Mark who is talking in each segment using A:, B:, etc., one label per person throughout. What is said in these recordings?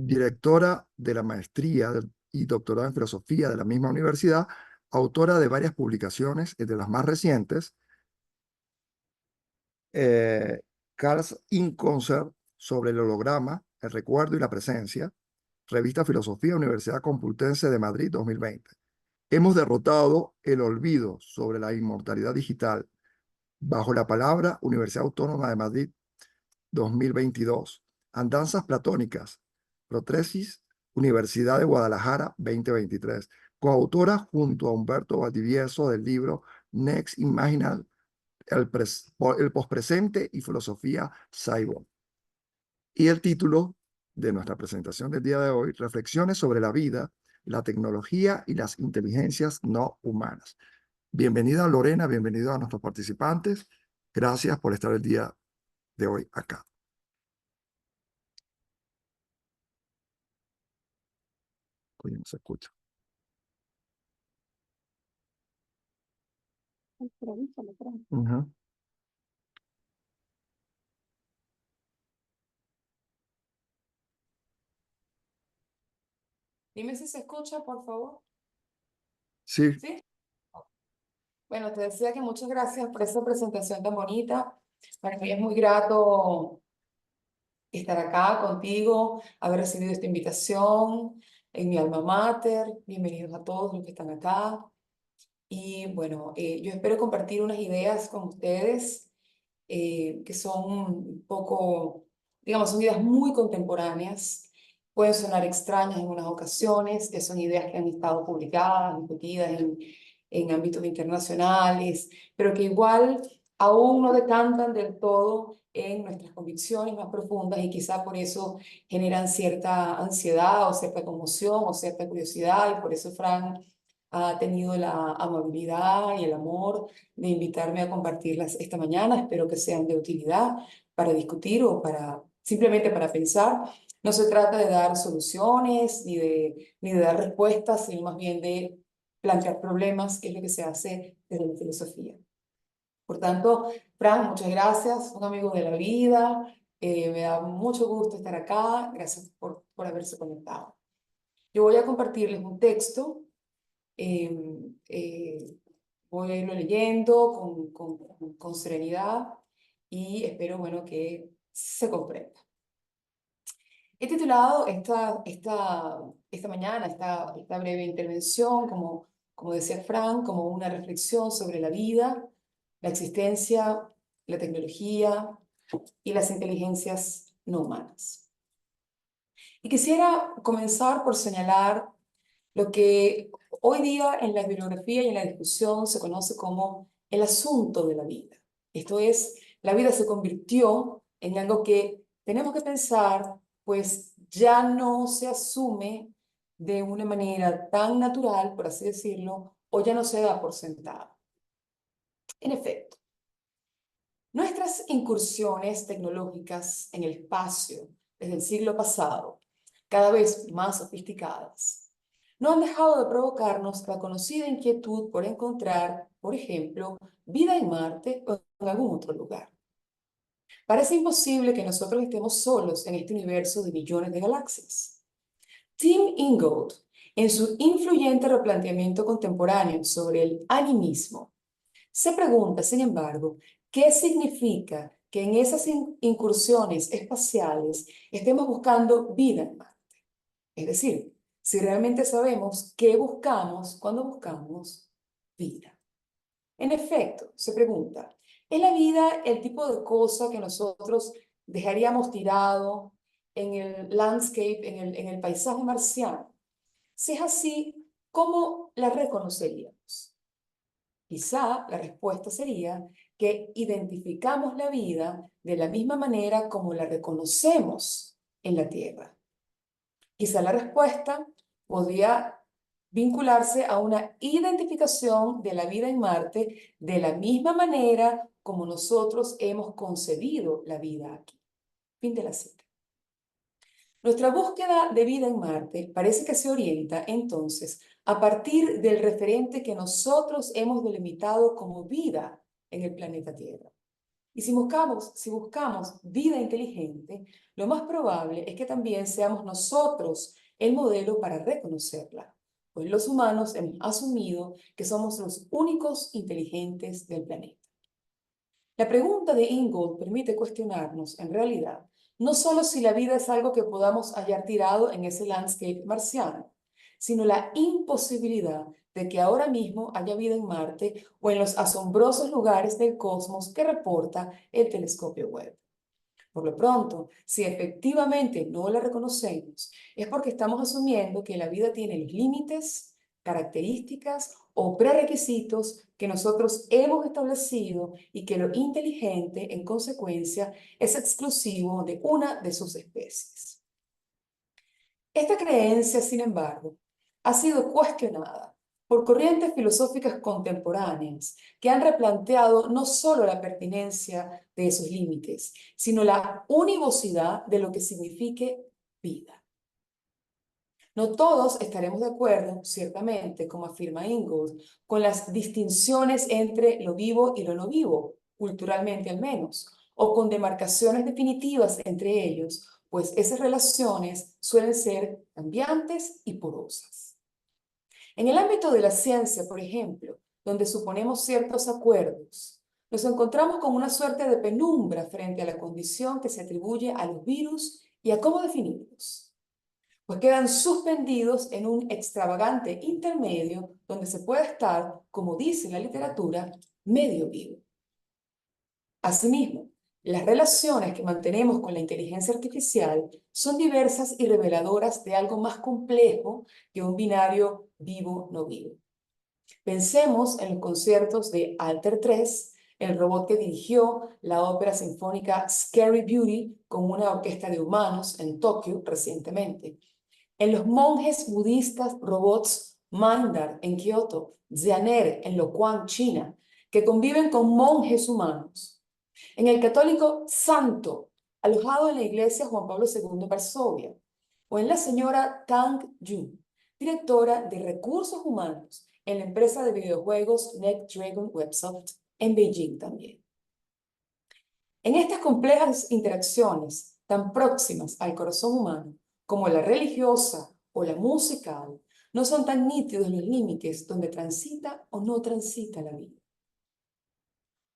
A: directora de la maestría y doctorado en filosofía de la misma universidad, autora de varias publicaciones, entre las más recientes, Cards in Concert sobre el holograma, el recuerdo y la presencia, revista Filosofía, Universidad Complutense de Madrid 2020. Hemos derrotado el olvido sobre la inmortalidad digital bajo la palabra Universidad Autónoma de Madrid 2022. Andanzas platónicas, Protresis, Universidad de Guadalajara 2023. Coautora junto a Humberto Valdivieso del libro Next Imaginal, el pospresente y filosofía cyborg. Y el título de nuestra presentación del día de hoy, Reflexiones sobre la vida, la tecnología y las inteligencias no humanas. Bienvenida Lorena, bienvenido a nuestros participantes. Gracias por estar el día de hoy acá. Oye, no se escucha. Uh-huh.
B: Dime si se escucha, por favor.
A: Sí.
B: ¿Sí? Bueno, te decía que muchas gracias por esta presentación tan bonita. Para mí es muy grato estar acá contigo, haber recibido esta invitación en mi alma mater. Bienvenidos a todos los que están acá. Y bueno, yo espero compartir unas ideas con ustedes que son un poco, digamos, son ideas muy contemporáneas. Pueden sonar extrañas en unas ocasiones, que son ideas que han estado publicadas, discutidas en ámbitos internacionales, pero que igual aún no decantan del todo en nuestras convicciones más profundas y quizá por eso generan cierta ansiedad o cierta conmoción o cierta curiosidad, y por eso Fran ha tenido la amabilidad y el amor de invitarme a compartirlas esta mañana. Espero que sean de utilidad para discutir o para simplemente para pensar. No se trata de dar soluciones ni de dar respuestas, sino más bien de plantear problemas, que es lo que se hace desde la filosofía. Por tanto, Fran, muchas gracias, un amigo de la vida. Me da mucho gusto estar acá. Gracias por haberse conectado. Yo voy a compartirles un texto. Eh, eh, Voy a irlo leyendo con serenidad y espero, bueno, que se comprenda. He titulado esta mañana, esta breve intervención, como decía Frank, como una reflexión sobre la vida, la existencia, la tecnología y las inteligencias no humanas. Y quisiera comenzar por señalar lo que hoy día en la bibliografía y en la discusión se conoce como el asunto de la vida. Esto es, la vida se convirtió en algo que tenemos que pensar, pues ya no se asume de una manera tan natural, por así decirlo, o ya no se da por sentado. En efecto, nuestras incursiones tecnológicas en el espacio desde el siglo pasado, cada vez más sofisticadas, no han dejado de provocarnos la conocida inquietud por encontrar, por ejemplo, vida en Marte o en algún otro lugar. Parece imposible que nosotros estemos solos en este universo de millones de galaxias. Tim Ingold, en su influyente replanteamiento contemporáneo sobre el animismo, se pregunta, sin embargo, ¿qué significa que en esas incursiones espaciales estemos buscando vida en Marte? Es decir, si realmente sabemos qué buscamos cuando buscamos vida. En efecto, se pregunta, ¿es la vida el tipo de cosa que nosotros dejaríamos tirado en el landscape, en el paisaje marciano? Si es así, ¿cómo la reconoceríamos? Quizá la respuesta sería que identificamos la vida de la misma manera como la reconocemos en la Tierra. Quizá la respuesta podría vincularse a una identificación de la vida en Marte de la misma manera como nosotros hemos concebido la vida aquí. Fin de la cita. Nuestra búsqueda de vida en Marte parece que se orienta entonces a partir del referente que nosotros hemos delimitado como vida en el planeta Tierra. Y si buscamos vida inteligente, lo más probable es que también seamos nosotros el modelo para reconocerla, pues los humanos hemos asumido que somos los únicos inteligentes del planeta. La pregunta de Ingold permite cuestionarnos, en realidad, no solo si la vida es algo que podamos hallar tirado en ese landscape marciano, sino la imposibilidad de que ahora mismo haya vida en Marte o en los asombrosos lugares del cosmos que reporta el telescopio Webb. Por lo pronto, si efectivamente no la reconocemos, es porque estamos asumiendo que la vida tiene los límites, características o prerequisitos que nosotros hemos establecido y que lo inteligente, en consecuencia, es exclusivo de una de sus especies. Esta creencia, sin embargo, ha sido cuestionada por corrientes filosóficas contemporáneas que han replanteado no solo la pertinencia de esos límites, sino la univocidad de lo que signifique vida. No todos estaremos de acuerdo, ciertamente, como afirma Ingold, con las distinciones entre lo vivo y lo no vivo, culturalmente al menos, o con demarcaciones definitivas entre ellos, pues esas relaciones suelen ser cambiantes y porosas. En el ámbito de la ciencia, por ejemplo, donde suponemos ciertos acuerdos, nos encontramos con una suerte de penumbra frente a la condición que se atribuye a los virus y a cómo definirlos, pues quedan suspendidos en un extravagante intermedio donde se puede estar, como dice la literatura, medio vivo. Asimismo, las relaciones que mantenemos con la inteligencia artificial son diversas y reveladoras de algo más complejo que un binario vivo-no vivo. Pensemos en los conciertos de Alter 3, el robot que dirigió la ópera sinfónica Scary Beauty con una orquesta de humanos en Tokio recientemente, en los monjes budistas robots Mandar en Kioto, Xianer en Luoquan, China, que conviven con monjes humanos, en el católico Santo, alojado en la iglesia Juan Pablo II Varsovia, o en la señora Tang Yu, directora de recursos humanos en la empresa de videojuegos NetDragon Websoft en Beijing también. En estas complejas interacciones tan próximas al corazón humano como la religiosa o la musical, no son tan nítidos los límites donde transita o no transita la vida.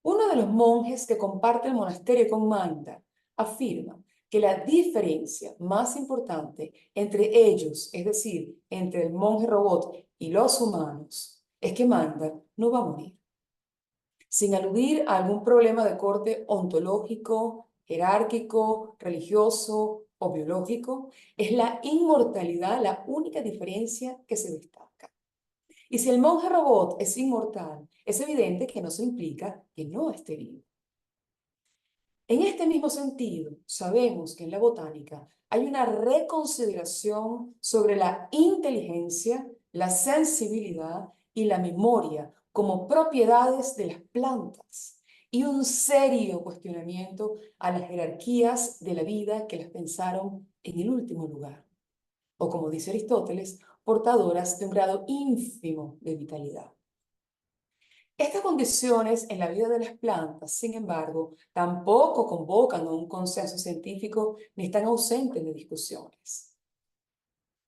B: Uno de los monjes que comparte el monasterio con Manda afirma que la diferencia más importante entre ellos, es decir, entre el monje robot y los humanos, es que Manda no va a morir. Sin aludir a algún problema de corte ontológico, jerárquico, religioso o biológico, es la inmortalidad la única diferencia que se destaca. Y si el monje robot es inmortal, es evidente que no se implica que no esté vivo. En este mismo sentido, sabemos que en la botánica hay una reconsideración sobre la inteligencia, la sensibilidad y la memoria como propiedades de las plantas y un serio cuestionamiento a las jerarquías de la vida que las pensaron en el último lugar, o como dice Aristóteles, portadoras de un grado ínfimo de vitalidad. Estas condiciones en la vida de las plantas, sin embargo, tampoco convocan a un consenso científico ni están ausentes de discusiones.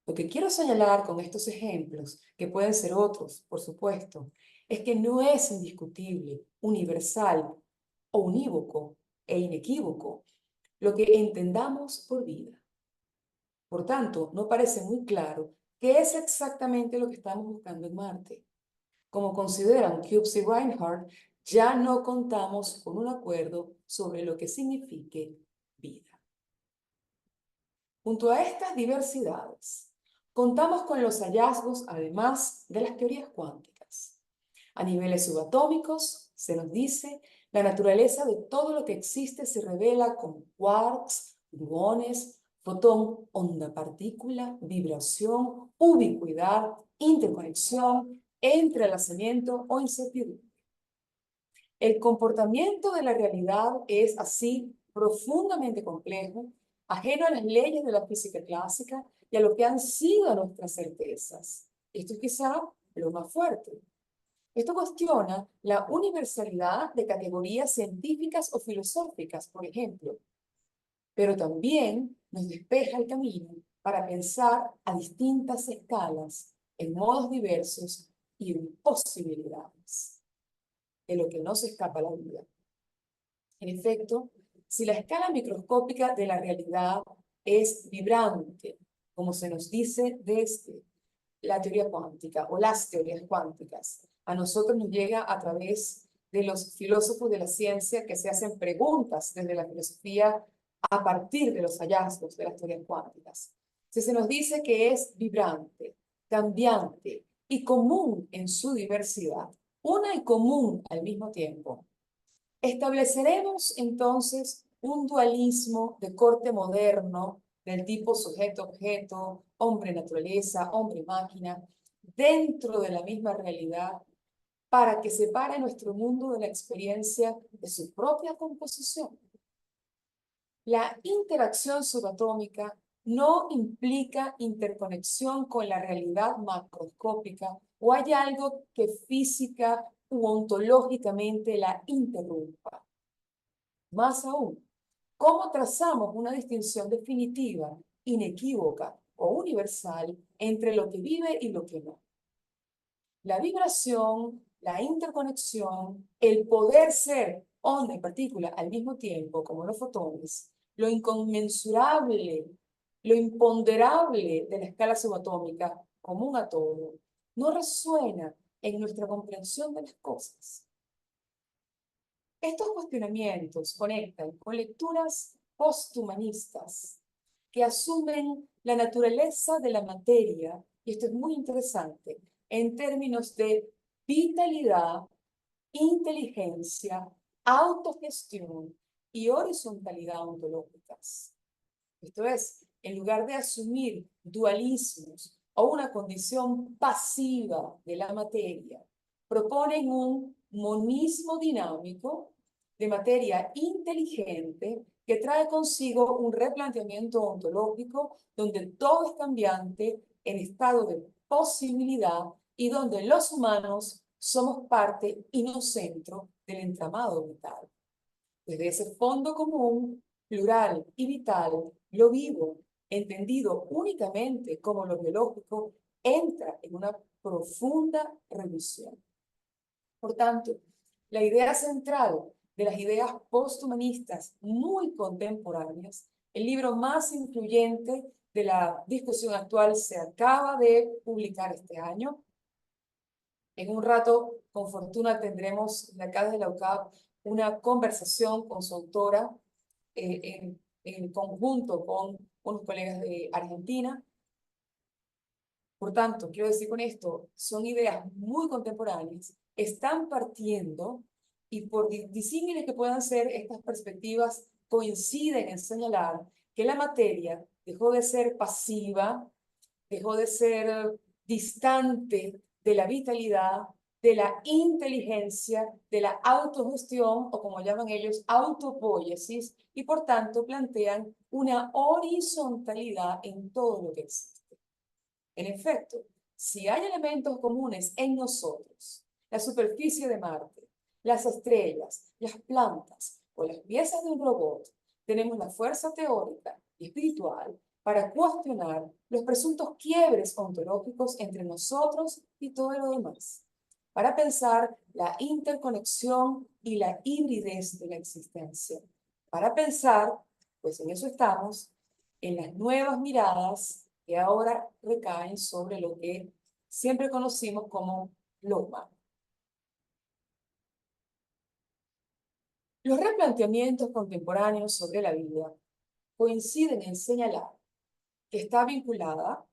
B: Lo que quiero señalar con estos ejemplos, que pueden ser otros, por supuesto, es que no es indiscutible, universal o unívoco e inequívoco lo que entendamos por vida. Por tanto, no parece muy claro qué es exactamente lo que estamos buscando en Marte. Como consideran Cubes y Reinhardt, ya no contamos con un acuerdo sobre lo que signifique vida. Junto a estas diversidades, contamos con los hallazgos, además de las teorías cuánticas. A niveles subatómicos, se nos dice, la naturaleza de todo lo que existe se revela como quarks, gluones, fotón, onda partícula, vibración, ubicuidad, interconexión, entrelazamiento o incertidumbre. El comportamiento de la realidad es así profundamente complejo, ajeno a las leyes de la física clásica y a lo que han sido nuestras certezas. Esto es quizá lo más fuerte. Esto cuestiona la universalidad de categorías científicas o filosóficas, por ejemplo, pero también nos despeja el camino para pensar a distintas escalas, en modos diversos y en posibilidades, de lo que no se escapa a la vida. En efecto, si la escala microscópica de la realidad es vibrante, como se nos dice desde la teoría cuántica o las teorías cuánticas, a nosotros nos llega a través de los filósofos de la ciencia que se hacen preguntas desde la filosofía a partir de los hallazgos de las teorías cuánticas. Si se nos dice que es vibrante, cambiante y común en su diversidad, una y común al mismo tiempo, estableceremos entonces un dualismo de corte moderno del tipo sujeto-objeto, hombre-naturaleza, hombre-máquina, dentro de la misma realidad para que separe nuestro mundo de la experiencia de su propia composición. La interacción subatómica no implica interconexión con la realidad macroscópica o hay algo que física u ontológicamente la interrumpa. Más aún, ¿cómo trazamos una distinción definitiva, inequívoca o universal entre lo que vive y lo que no? La vibración, la interconexión, el poder ser onda y partícula al mismo tiempo, como los fotones, lo inconmensurable, lo imponderable de la escala subatómica común a todo, no resuena en nuestra comprensión de las cosas. Estos cuestionamientos conectan con lecturas posthumanistas que asumen la naturaleza de la materia, y esto es muy interesante, en términos de vitalidad, inteligencia, autogestión y horizontalidad ontológicas. Esto es, en lugar de asumir dualismos o una condición pasiva de la materia, proponen un monismo dinámico de materia inteligente que trae consigo un replanteamiento ontológico donde todo es cambiante en estado de posibilidad y donde los humanos somos parte y no centro del entramado vital. Desde ese fondo común, plural y vital, lo vivo, entendido únicamente como lo biológico, entra en una profunda revisión. Por tanto, la idea central de las ideas posthumanistas muy contemporáneas, el libro más influyente de la discusión actual se acaba de publicar este año. En un rato, con fortuna, tendremos en la casa de la UCAP una conversación con su autora en conjunto con unos colegas de Argentina. Por tanto, quiero decir con esto, son ideas muy contemporáneas, están partiendo y por disímiles que puedan ser, estas perspectivas coinciden en señalar que la materia dejó de ser pasiva, dejó de ser distante de la vitalidad, de la inteligencia, de la autogestión, o como llaman ellos, autopoiesis, y por tanto plantean una horizontalidad en todo lo que existe. En efecto, si hay elementos comunes en nosotros, la superficie de Marte, las estrellas, las plantas o las piezas de un robot, tenemos la fuerza teórica y espiritual para cuestionar los presuntos quiebres ontológicos entre nosotros y todo lo demás, para pensar la interconexión y la hibridez de la existencia, para pensar, pues en eso estamos, en las nuevas miradas que ahora recaen sobre lo que siempre conocimos como lo humano. Los replanteamientos contemporáneos sobre la vida coinciden en señalar que está vinculada,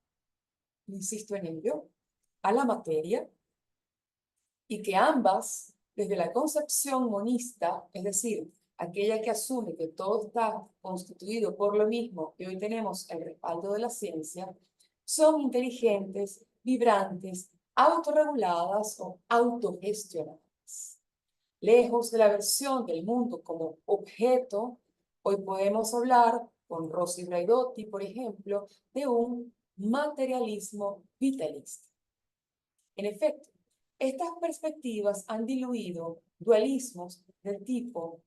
B: insisto en ello, a la materia y que ambas, desde la concepción monista, es decir, aquella que asume que todo está constituido por lo mismo y hoy tenemos el respaldo de la ciencia, son inteligentes, vibrantes, autorreguladas o autogestionadas. Lejos de la versión del mundo como objeto, hoy podemos hablar, con Rossi Braidotti, por ejemplo, de un materialismo vitalista. En efecto, Estas perspectivas han diluido dualismos del tipo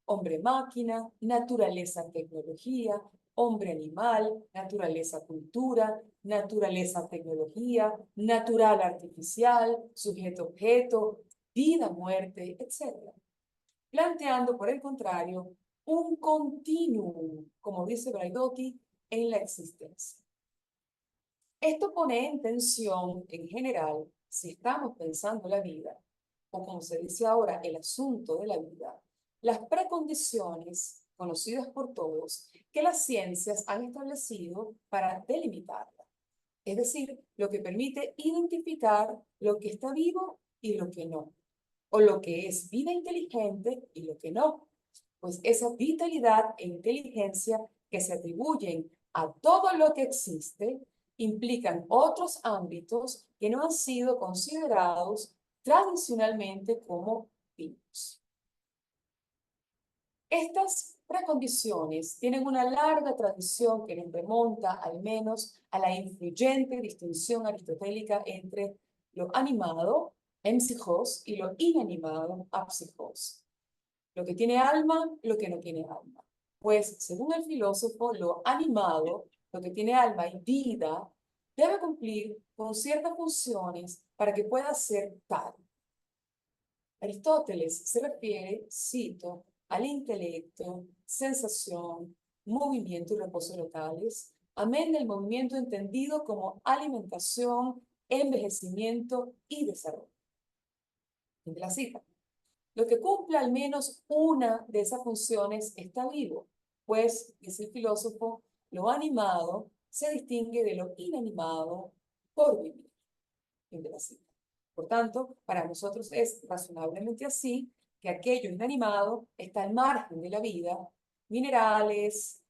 B: hombre-máquina, naturaleza-tecnología, hombre-animal, naturaleza-cultura, naturaleza-tecnología, natural-artificial, sujeto-objeto, vida-muerte, etc. Planteando, por el contrario, un continuum, como dice Braidotti, en la existencia. Esto pone en tensión, en general, si estamos pensando la vida, o como se dice ahora, el asunto de la vida, las precondiciones conocidas por todos que las ciencias han establecido para delimitarla. Es decir, lo que permite identificar lo que está vivo y lo que no, o lo que es vida inteligente y lo que no. Pues esa vitalidad e inteligencia que se atribuyen a todo lo que existe implican otros ámbitos que no han sido considerados tradicionalmente como vivos. Estas precondiciones tienen una larga tradición que nos remonta al menos a la influyente distinción aristotélica entre lo animado, empsijos, y lo inanimado, apsijos. Lo que tiene alma, lo que no tiene alma. Pues, según el filósofo, lo animado, lo que tiene alma y vida, debe cumplir con ciertas funciones para que pueda ser tal. Aristóteles se refiere, cito, al intelecto, sensación, movimiento y reposo locales, amén del movimiento entendido como alimentación, envejecimiento y desarrollo. Fin de la cita. Lo que cumple al menos una de esas funciones está vivo, pues, dice el filósofo, lo animado se distingue de lo inanimado por vivir. Fin de la cita. Por tanto, para nosotros es razonablemente así que aquello inanimado está al margen de la vida, minerales,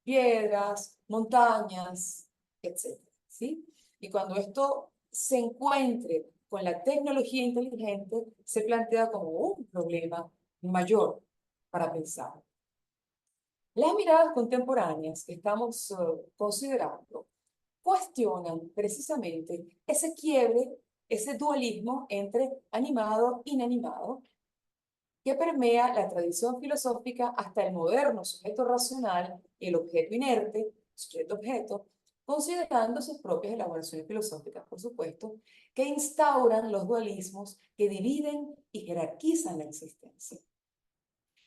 B: piedras, montañas, etc. ¿Sí? Y cuando esto se encuentre con la tecnología inteligente, se plantea como un problema mayor para pensar. Las miradas contemporáneas que estamos considerando cuestionan precisamente ese quiebre, ese dualismo entre animado e inanimado, que permea la tradición filosófica hasta el moderno sujeto racional y el objeto inerte, sujeto-objeto, considerando sus propias elaboraciones filosóficas, por supuesto, que instauran los dualismos que dividen y jerarquizan la existencia.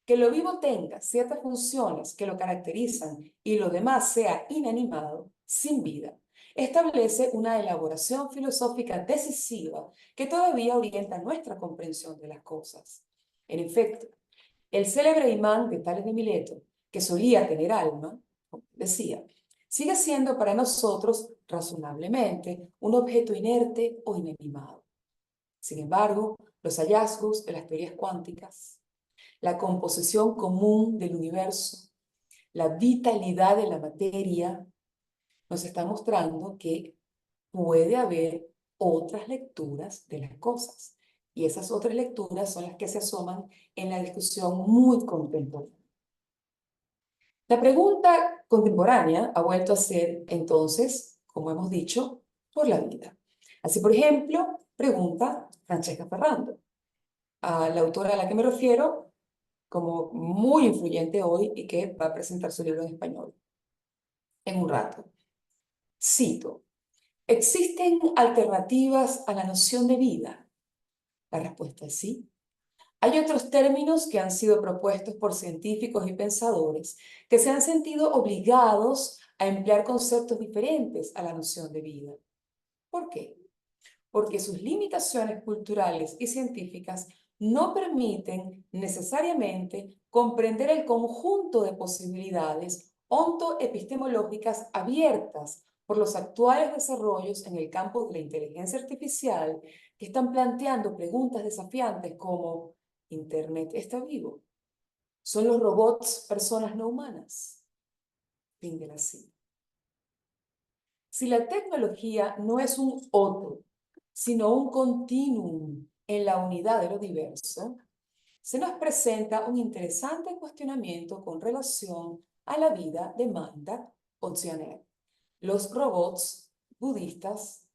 B: Que lo vivo tenga ciertas funciones que lo caracterizan y lo demás sea inanimado, sin vida, establece una elaboración filosófica decisiva que todavía orienta nuestra comprensión de las cosas. En efecto, el célebre imán de Tales de Mileto, que solía tener alma, como decía, sigue siendo para nosotros, razonablemente, un objeto inerte o inanimado. Sin embargo, los hallazgos de las teorías cuánticas, la composición común del universo, la vitalidad de la materia, nos está mostrando que puede haber otras lecturas de las cosas. Y esas otras lecturas son las que se asoman en la discusión muy contemporánea. La pregunta contemporánea ha vuelto a ser, entonces, como hemos dicho, por la vida. Así, por ejemplo, pregunta Francesca Ferrando. A la autora a la que me refiero como muy influyente hoy y que va a presentar su libro en español en un rato. Cito, ¿existen alternativas a la noción de vida? La respuesta es sí. Hay otros términos que han sido propuestos por científicos y pensadores que se han sentido obligados a emplear conceptos diferentes a la noción de vida. ¿Por qué? Porque sus limitaciones culturales y científicas no permiten necesariamente comprender el conjunto de posibilidades ontoepistemológicas abiertas por los actuales desarrollos en el campo de la inteligencia artificial que están planteando preguntas desafiantes como ¿Internet está vivo? ¿Son los robots personas no humanas? Fin de la cita. Si la tecnología no es un otro, sino un continuum en la unidad de lo diverso, se nos presenta un interesante cuestionamiento con relación a la vida de Manda o los robots budistas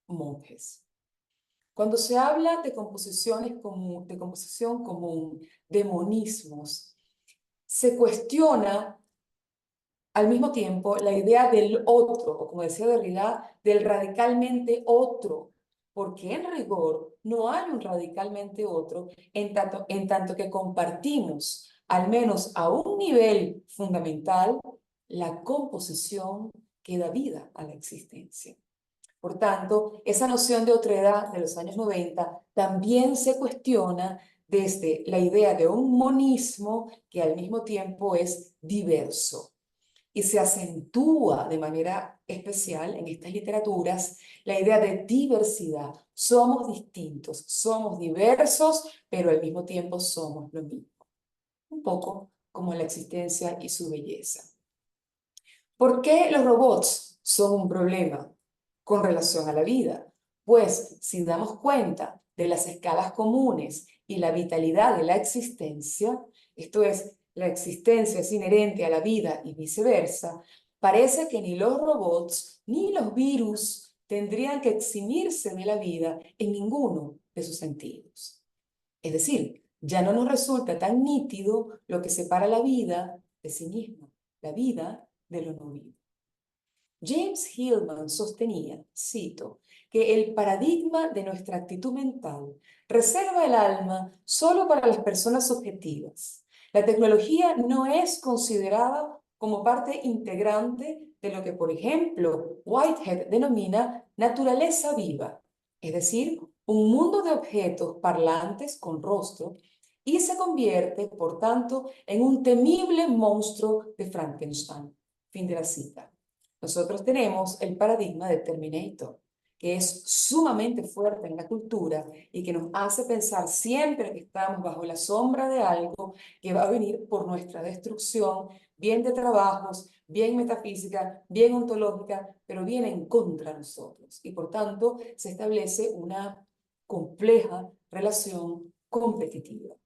B: monjes. Cuando se habla de composición común, de monismos, se cuestiona al mismo tiempo la idea del otro, o como decía Derrida, del radicalmente otro, porque en rigor no hay un radicalmente otro en tanto que compartimos, al menos a un nivel fundamental, la composición que da vida a la existencia. Por tanto, esa noción de otredad de los años 90 también se cuestiona desde la idea de un monismo que al mismo tiempo es diverso. Y se acentúa de manera especial en estas literaturas la idea de diversidad. Somos distintos, somos diversos, pero al mismo tiempo somos lo mismo. Un poco como la existencia y su belleza. ¿Por qué los robots son un problema con relación a la vida? Pues si damos cuenta de las escalas comunes y la vitalidad de la existencia, esto es, la existencia es inherente a la vida y viceversa, parece que ni los robots ni los virus tendrían que eximirse de la vida en ninguno de sus sentidos. Es decir, ya no nos resulta tan nítido lo que separa la vida de sí misma, la vida de lo no vivo. James Hillman sostenía, cito, que el paradigma de nuestra actitud mental reserva el alma solo para las personas subjetivas. La tecnología no es considerada como parte integrante de lo que, por ejemplo, Whitehead denomina naturaleza viva, es decir, un mundo de objetos parlantes con rostro, y se convierte, por tanto, en un temible monstruo de Frankenstein. Fin de la cita. Nosotros tenemos el paradigma de Terminator, que es sumamente fuerte en la cultura y que nos hace pensar siempre que estamos bajo la sombra de algo que va a venir por nuestra destrucción, bien de trabajos, bien metafísica, bien ontológica, pero viene en contra de nosotros. Y por tanto se establece una compleja relación competitiva.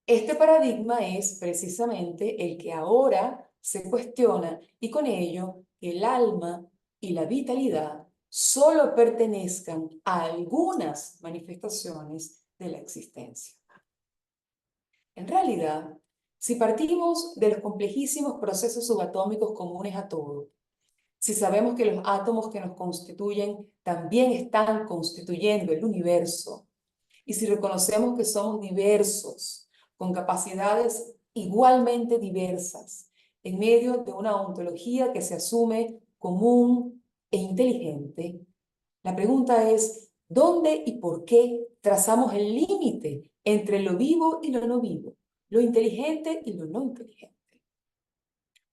B: Este paradigma es precisamente el que ahora se cuestiona y con ello el alma y la vitalidad solo pertenezcan a algunas manifestaciones de la existencia. En realidad, si partimos de los complejísimos procesos subatómicos comunes a todo, si sabemos que los átomos que nos constituyen también están constituyendo el universo, y si reconocemos que somos diversos, con capacidades igualmente diversas, en medio de una ontología que se asume común e inteligente, la pregunta es, ¿dónde y por qué trazamos el límite entre lo vivo y lo no vivo, lo inteligente y lo no inteligente?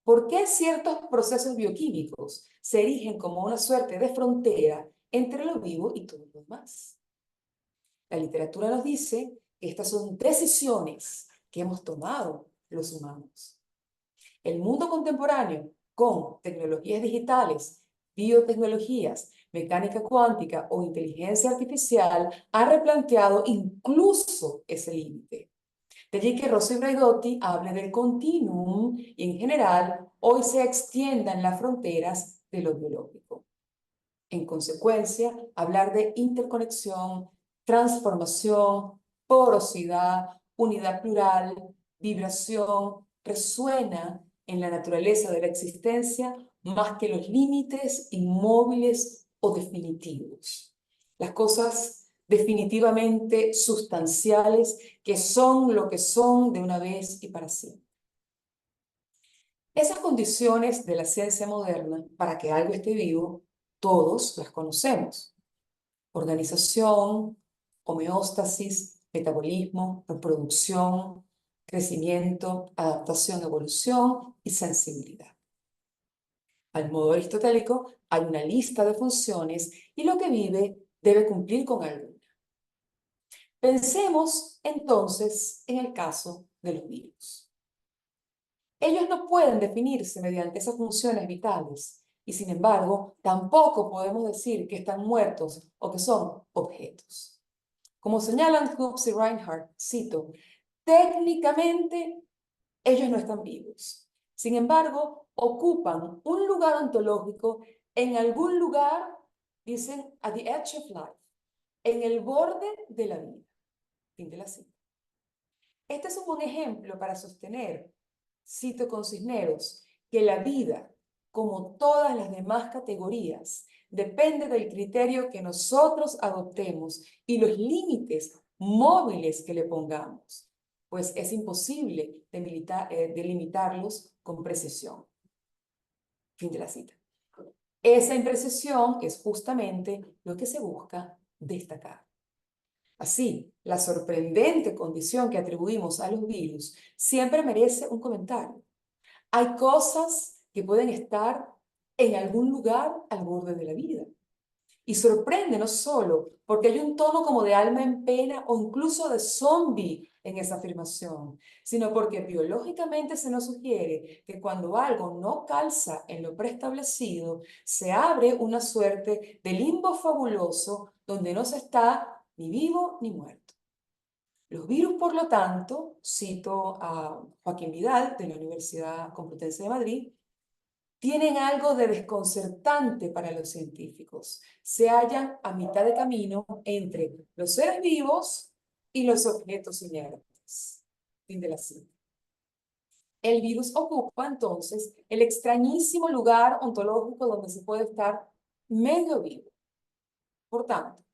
B: ¿Por qué ciertos procesos bioquímicos se erigen como una suerte de frontera entre lo vivo y todo lo demás? La literatura nos dice que estas son decisiones que hemos tomado los humanos. El mundo contemporáneo, con tecnologías digitales, biotecnologías, mecánica cuántica o inteligencia artificial, ha replanteado incluso ese límite. De allí que Rossi Braidotti hable del continuum y en general hoy se extiendan las fronteras de lo biológico. En consecuencia, hablar de interconexión, transformación, porosidad, unidad plural, vibración, resuena en la naturaleza de la existencia más que los límites inmóviles o definitivos. Las cosas definitivamente sustanciales que son lo que son de una vez y para siempre. Esas condiciones de la ciencia moderna para que algo esté vivo, todos las conocemos. Organización, homeostasis, metabolismo, reproducción, crecimiento, adaptación, evolución y sensibilidad. Al modo aristotélico, hay una lista de funciones y lo que vive debe cumplir con alguna. Pensemos entonces en el caso de los virus. Ellos no pueden definirse mediante esas funciones vitales y sin embargo tampoco podemos decir que están muertos o que son objetos. Como señalan Hobbes y Reinhardt, cito, técnicamente ellos no están vivos. Sin embargo, ocupan un lugar ontológico en algún lugar, dicen, at the edge of life, en el borde de la vida. Fin de la cita. Este es un buen ejemplo para sostener, cito con Cisneros, que la vida, como todas las demás categorías, depende del criterio que nosotros adoptemos y los límites móviles que le pongamos, pues es imposible delimitarlos con precisión. Fin de la cita. Esa imprecisión es justamente lo que se busca destacar. Así, la sorprendente condición que atribuimos a los virus siempre merece un comentario. Hay cosas que pueden estar en algún lugar al borde de la vida. Y sorprende no solo porque hay un tono como de alma en pena o incluso de zombie en esa afirmación, sino porque biológicamente se nos sugiere que cuando algo no calza en lo preestablecido, se abre una suerte de limbo fabuloso donde no se está ni vivo ni muerto. Los virus, por lo tanto, cito a Joaquín Vidal de la Universidad Complutense de Madrid, tienen algo de desconcertante para los científicos. Se hallan a mitad de camino entre los seres vivos y los objetos inertes. Fin de la cita. El virus ocupa entonces el extrañísimo lugar ontológico donde se puede estar medio vivo. Por tanto,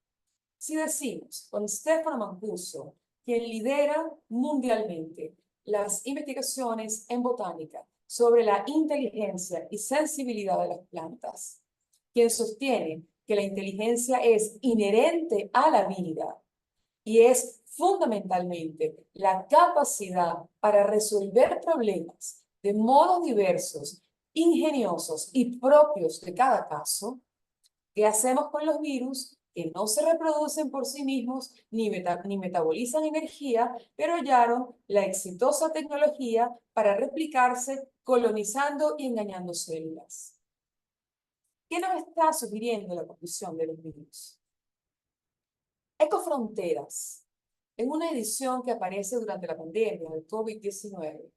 B: si decimos con Stefano Mancuso, quien lidera mundialmente las investigaciones en botánica sobre la inteligencia y sensibilidad de las plantas, quien sostiene que la inteligencia es inherente a la vida y es fundamentalmente la capacidad para resolver problemas de modos diversos, ingeniosos y propios de cada caso. ¿Qué hacemos con los virus que no se reproducen por sí mismos ni metabolizan energía, pero hallaron la exitosa tecnología para replicarse colonizando y engañando células? ¿Qué nos está sugiriendo la conclusión de los virus? Ecofronteras, en una edición que aparece durante la pandemia del COVID-19,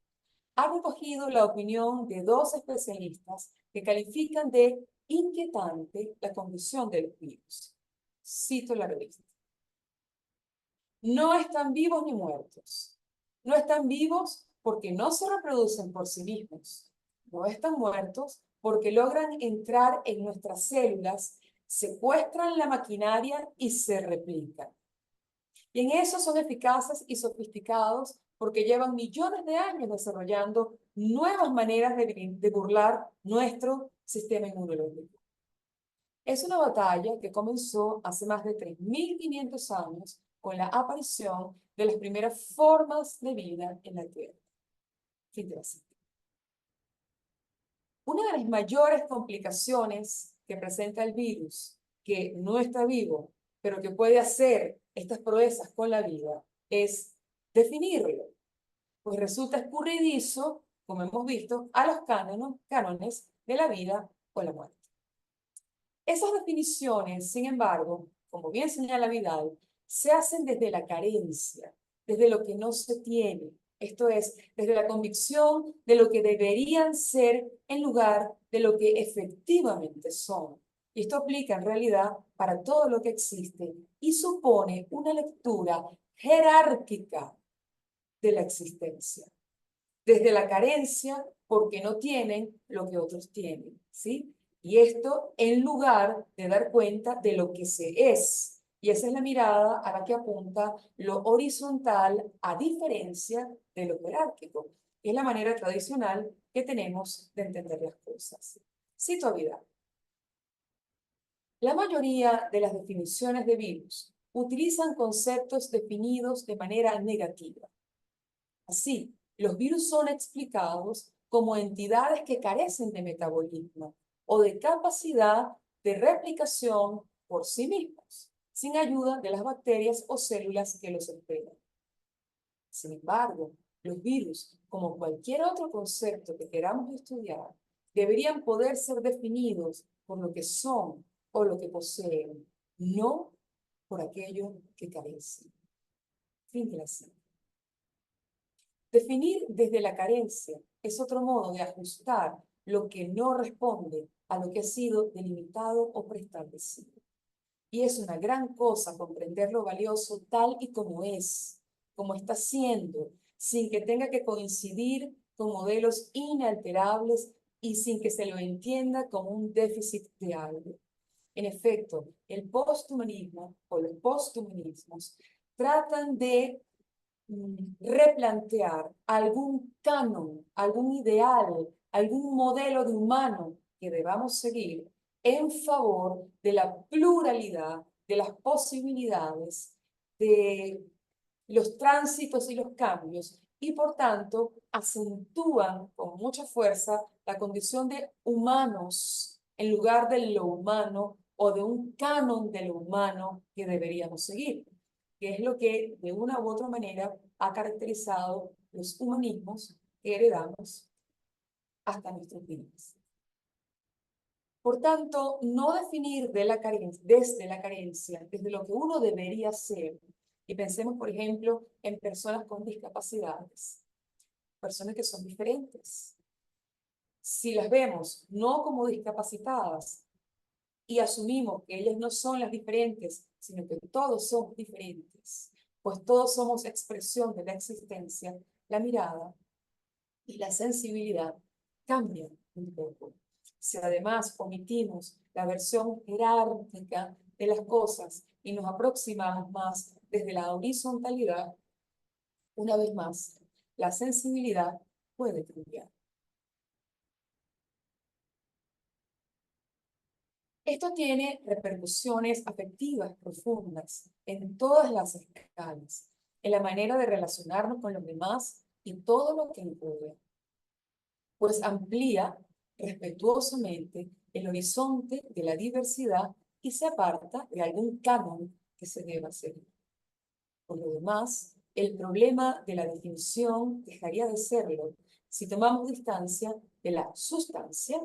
B: ha recogido la opinión de dos especialistas que califican de inquietante la condición de los virus. Cito la revista. No están vivos ni muertos. No están vivos porque no se reproducen por sí mismos. No están muertos porque logran entrar en nuestras células, secuestran la maquinaria y se replican. Y en eso son eficaces y sofisticados porque llevan millones de años desarrollando nuevas maneras de burlar nuestro sistema inmunológico. Es una batalla que comenzó hace más de 3.500 años con la aparición de las primeras formas de vida en la Tierra. Fin de la cita. Una de las mayores complicaciones que presenta el virus, que no está vivo, pero que puede hacer estas proezas con la vida, es definirlo, pues resulta escurridizo, como hemos visto, a los cánones de la vida o la muerte. Esas definiciones, sin embargo, como bien señala Vidal, se hacen desde la carencia, desde lo que no se tiene, esto es, desde la convicción de lo que deberían ser en lugar de lo que efectivamente son. Y esto aplica en realidad para todo lo que existe y supone una lectura jerárquica de la existencia. Desde la carencia, porque no tienen lo que otros tienen, ¿sí? Y esto en lugar de dar cuenta de lo que se es. Y esa es la mirada a la que apunta lo horizontal a diferencia de lo jerárquico. Es la manera tradicional que tenemos de entender las cosas. Cito a Vidal. La mayoría de las definiciones de virus utilizan conceptos definidos de manera negativa. Así, los virus son explicados como entidades que carecen de metabolismo o de capacidad de replicación por sí mismos, sin ayuda de las bacterias o células que los esperan. Sin embargo, los virus, como cualquier otro concepto que queramos estudiar, deberían poder ser definidos por lo que son o lo que poseen, no por aquello que carecen. Fin de la cita. Definir desde la carencia es otro modo de ajustar lo que no responde a lo que ha sido delimitado o preestablecido. Y es una gran cosa comprender lo valioso tal y como es, como está siendo, sin que tenga que coincidir con modelos inalterables y sin que se lo entienda como un déficit de algo. En efecto, el posthumanismo o los posthumanismos tratan de replantear algún canon, algún ideal, algún modelo de humano que debamos seguir en favor de la pluralidad, de las posibilidades, de los tránsitos y los cambios, y por tanto acentúan con mucha fuerza la condición de humanos en lugar de lo humano o de un canon de lo humano que deberíamos seguir, que es lo que de una u otra manera ha caracterizado los humanismos que heredamos hasta nuestros días. Por tanto, no definir desde la carencia, desde lo que uno debería ser, y pensemos, por ejemplo, en personas con discapacidades, personas que son diferentes. Si las vemos no como discapacitadas y asumimos que ellas no son las diferentes, sino que todos somos diferentes, pues todos somos expresión de la existencia, la mirada y la sensibilidad cambian un poco. Si además omitimos la versión jerárquica de las cosas y nos aproximamos más desde la horizontalidad, una vez más, la sensibilidad puede cambiar. Esto tiene repercusiones afectivas profundas en todas las escalas, en la manera de relacionarnos con los demás y todo lo que nos rodea, pues amplía respetuosamente el horizonte de la diversidad y se aparta de algún canon que se deba seguir. Por lo demás, el problema de la definición dejaría de serlo si tomamos distancia de la sustancia,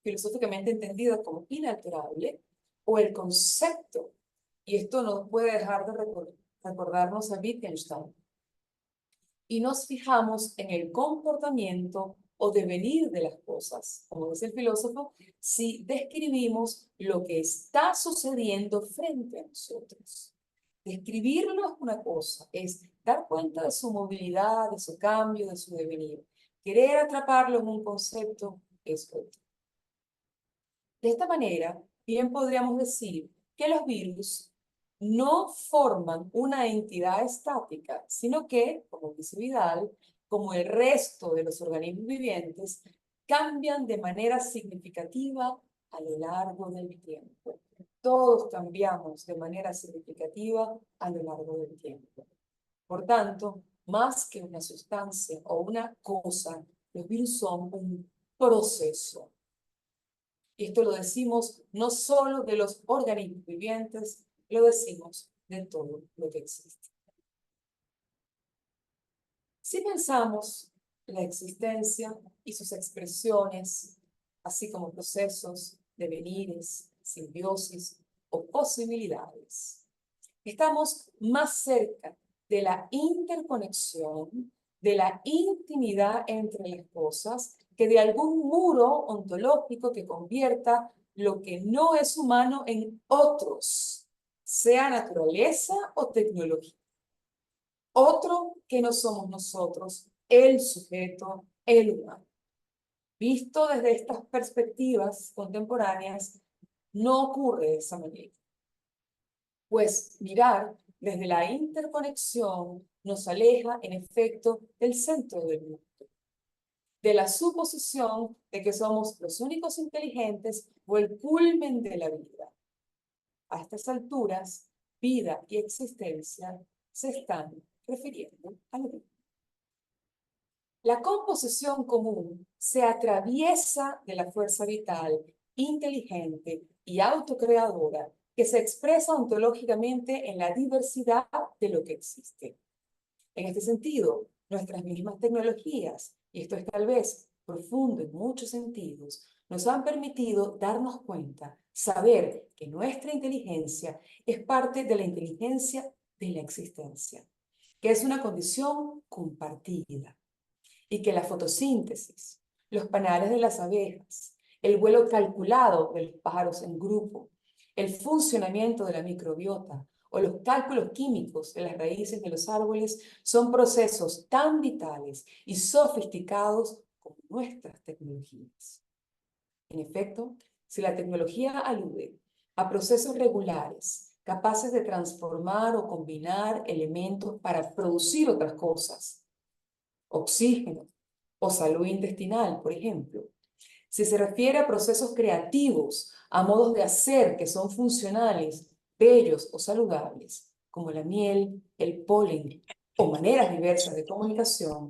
B: filosóficamente entendida como inalterable, o el concepto, y esto no puede dejar de recordarnos a Wittgenstein, y nos fijamos en el comportamiento o devenir de las cosas. Como dice el filósofo, si describimos lo que está sucediendo frente a nosotros. Describirlo es una cosa, es dar cuenta de su movilidad, de su cambio, de su devenir. Querer atraparlo en un concepto es otro. De esta manera, bien podríamos decir que los virus no forman una entidad estática, sino que, como dice Vidal, como el resto de los organismos vivientes, cambian de manera significativa a lo largo del tiempo. Todos cambiamos de manera significativa a lo largo del tiempo. Por tanto, más que una sustancia o una cosa, los virus son un proceso. Y esto lo decimos no solo de los organismos vivientes, lo decimos de todo lo que existe. Si pensamos la existencia y sus expresiones, así como procesos, devenires, simbiosis o posibilidades, estamos más cerca de la interconexión, de la intimidad entre las cosas, que de algún muro ontológico que convierta lo que no es humano en otros, sea naturaleza o tecnología. Otro que no somos nosotros, el sujeto, el humano. Visto desde estas perspectivas contemporáneas, no ocurre de esa manera. Pues mirar desde la interconexión nos aleja, en efecto, del centro del mundo, de la suposición de que somos los únicos inteligentes o el culmen de la vida. A estas alturas, vida y existencia se están refiriendo a lo mismo. La composición común se atraviesa de la fuerza vital, inteligente y autocreadora que se expresa ontológicamente en la diversidad de lo que existe. En este sentido, nuestras mismas tecnologías, y esto es tal vez profundo en muchos sentidos, nos han permitido darnos cuenta, saber que nuestra inteligencia es parte de la inteligencia de la existencia, que es una condición compartida, y que la fotosíntesis, los panales de las abejas, el vuelo calculado de los pájaros en grupo, el funcionamiento de la microbiota o los cálculos químicos de las raíces de los árboles son procesos tan vitales y sofisticados como nuestras tecnologías. En efecto, si la tecnología alude a procesos regulares, capaces de transformar o combinar elementos para producir otras cosas, oxígeno o salud intestinal, por ejemplo, si se refiere a procesos creativos, a modos de hacer que son funcionales, bellos o saludables, como la miel, el polen o maneras diversas de comunicación,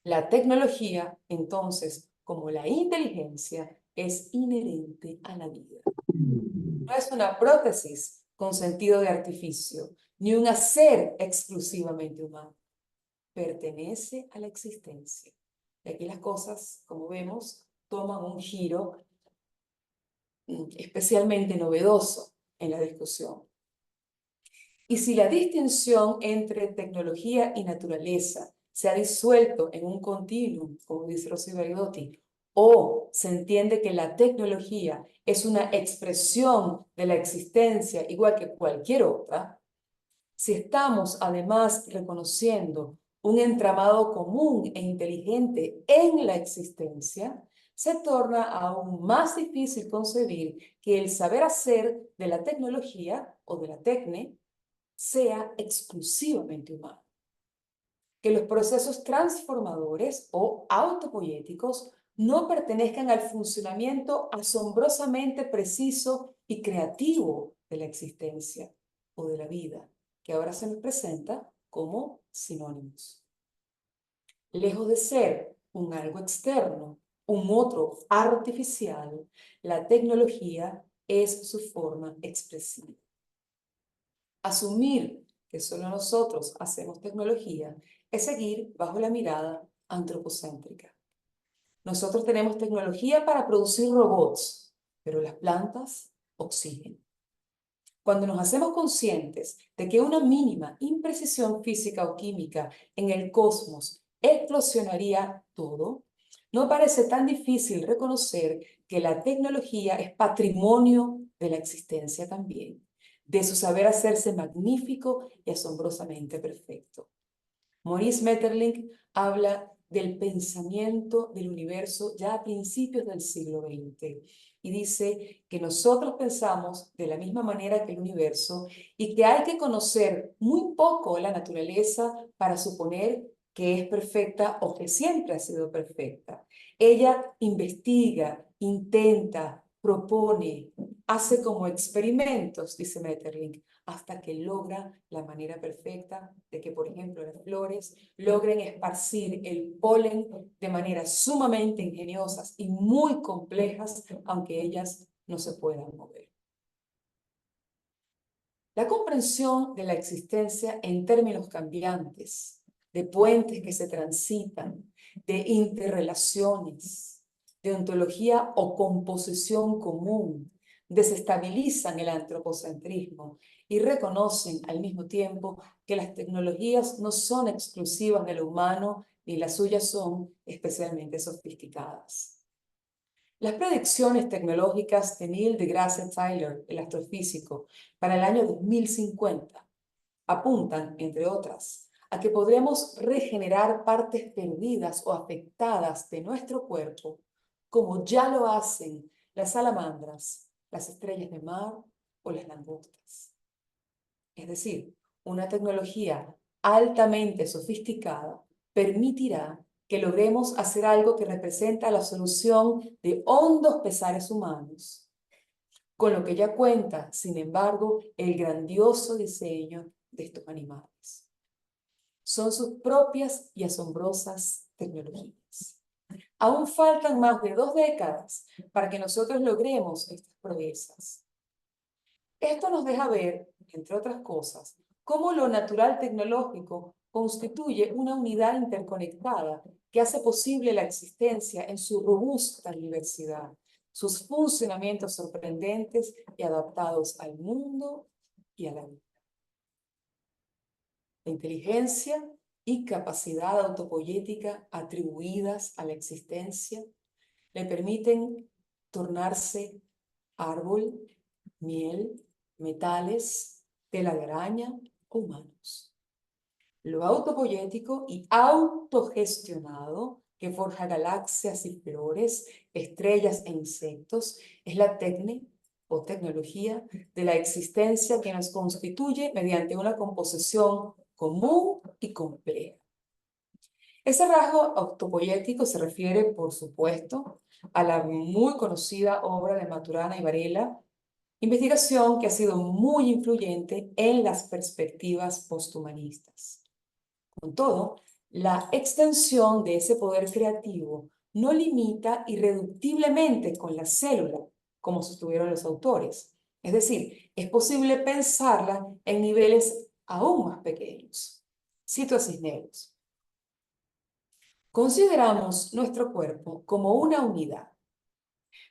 B: la tecnología, entonces, como la inteligencia, es inherente a la vida. No es una prótesis con sentido de artificio, ni un hacer exclusivamente humano. Pertenece a la existencia. Y aquí las cosas, como vemos, toman un giro especialmente novedoso en la discusión. Y si la distinción entre tecnología y naturaleza se ha disuelto en un continuum, como dice Rosy Baridotti, o se entiende que la tecnología es una expresión de la existencia igual que cualquier otra, si estamos además reconociendo un entramado común e inteligente en la existencia, se torna aún más difícil concebir que el saber hacer de la tecnología o de la tecne sea exclusivamente humano. Que los procesos transformadores o autopoéticos no pertenezcan al funcionamiento asombrosamente preciso y creativo de la existencia o de la vida, que ahora se nos presenta como sinónimos. Lejos de ser un algo externo, un otro artificial, la tecnología es su forma expresiva. Asumir que solo nosotros hacemos tecnología es seguir bajo la mirada antropocéntrica. Nosotros tenemos tecnología para producir robots, pero las plantas, oxígeno. Cuando nos hacemos conscientes de que una mínima imprecisión física o química en el cosmos explosionaría todo, no parece tan difícil reconocer que la tecnología es patrimonio de la existencia también, de su saber hacerse magnífico y asombrosamente perfecto. Maurice Maeterlinck habla del pensamiento del universo ya a principios del siglo XX y dice que nosotros pensamos de la misma manera que el universo y que hay que conocer muy poco la naturaleza para suponer que es perfecta o que siempre ha sido perfecta. Ella investiga, intenta, propone, hace como experimentos, dice Maeterlinck, hasta que logra la manera perfecta de que, por ejemplo, las flores logren esparcir el polen de maneras sumamente ingeniosas y muy complejas, aunque ellas no se puedan mover. La comprensión de la existencia en términos cambiantes, de puentes que se transitan, de interrelaciones, de ontología o composición común, desestabilizan el antropocentrismo y reconocen al mismo tiempo que las tecnologías no son exclusivas de lo humano ni las suyas son especialmente sofisticadas. Las predicciones tecnológicas de Neil deGrasse Tyler, el astrofísico, para el año 2050 apuntan, entre otras, a que podremos regenerar partes perdidas o afectadas de nuestro cuerpo, como ya lo hacen las salamandras, las estrellas de mar o las langostas. Es decir, una tecnología altamente sofisticada permitirá que logremos hacer algo que representa la solución de hondos pesares humanos, con lo que ya cuenta, sin embargo, el grandioso diseño de estos animales. Son sus propias y asombrosas tecnologías. Aún faltan más de 2 décadas para que nosotros logremos estas proezas. Esto nos deja ver, entre otras cosas, cómo lo natural tecnológico constituye una unidad interconectada que hace posible la existencia en su robusta diversidad, sus funcionamientos sorprendentes y adaptados al mundo y a la vida. La inteligencia y capacidad autopoética atribuidas a la existencia le permiten tornarse árbol, miel, metales, tela de araña, humanos. Lo autopoyético y autogestionado que forja galaxias y flores, estrellas e insectos es la técnica o tecnología de la existencia que nos constituye mediante una composición común y compleja. Ese rasgo autopoyético se refiere, por supuesto, a la muy conocida obra de Maturana y Varela, investigación que ha sido muy influyente en las perspectivas posthumanistas. Con todo, la extensión de ese poder creativo no limita irreductiblemente con la célula, como sostuvieron los autores. Es decir, es posible pensarla en niveles aún más pequeños. Cito a Cisneros. Consideramos nuestro cuerpo como una unidad,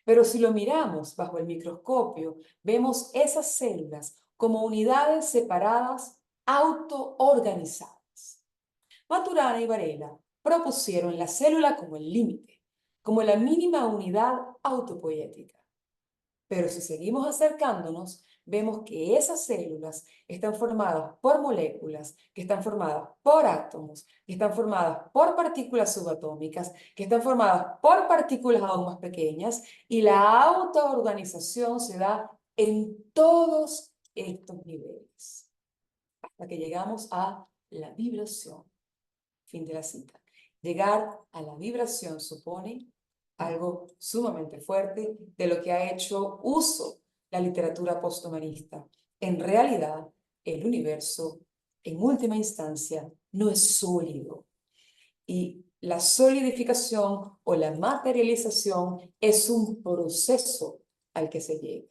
B: pero si lo miramos bajo el microscopio, vemos esas células como unidades separadas, autoorganizadas. Maturana y Varela propusieron la célula como el límite, como la mínima unidad autopoética. Pero si seguimos acercándonos, vemos que esas células están formadas por moléculas, que están formadas por átomos, que están formadas por partículas subatómicas, que están formadas por partículas aún más pequeñas, y la autoorganización se da en todos estos niveles, hasta que llegamos a la vibración. Fin de la cita. Llegar a la vibración supone algo sumamente fuerte de lo que ha hecho uso la literatura posthumanista. En realidad, el universo, en última instancia, no es sólido. Y la solidificación o la materialización es un proceso al que se llega.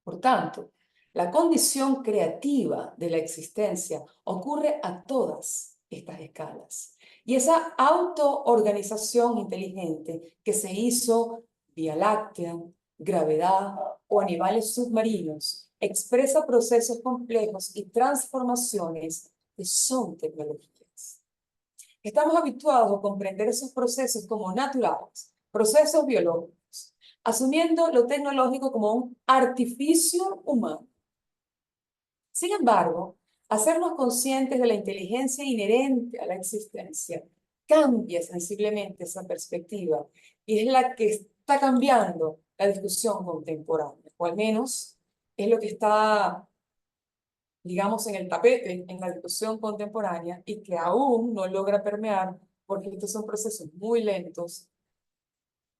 B: Por tanto, la condición creativa de la existencia ocurre a todas estas escalas. Y esa autoorganización inteligente que se hizo Vía Láctea, gravedad o animales submarinos expresa procesos complejos y transformaciones que son tecnologías. Estamos habituados a comprender esos procesos como naturales, procesos biológicos, asumiendo lo tecnológico como un artificio humano. Sin embargo, hacernos conscientes de la inteligencia inherente a la existencia cambia sensiblemente esa perspectiva y es la que está cambiando la discusión contemporánea, o al menos es lo que está, digamos, en el tapete en la discusión contemporánea y que aún no logra permear porque estos son procesos muy lentos,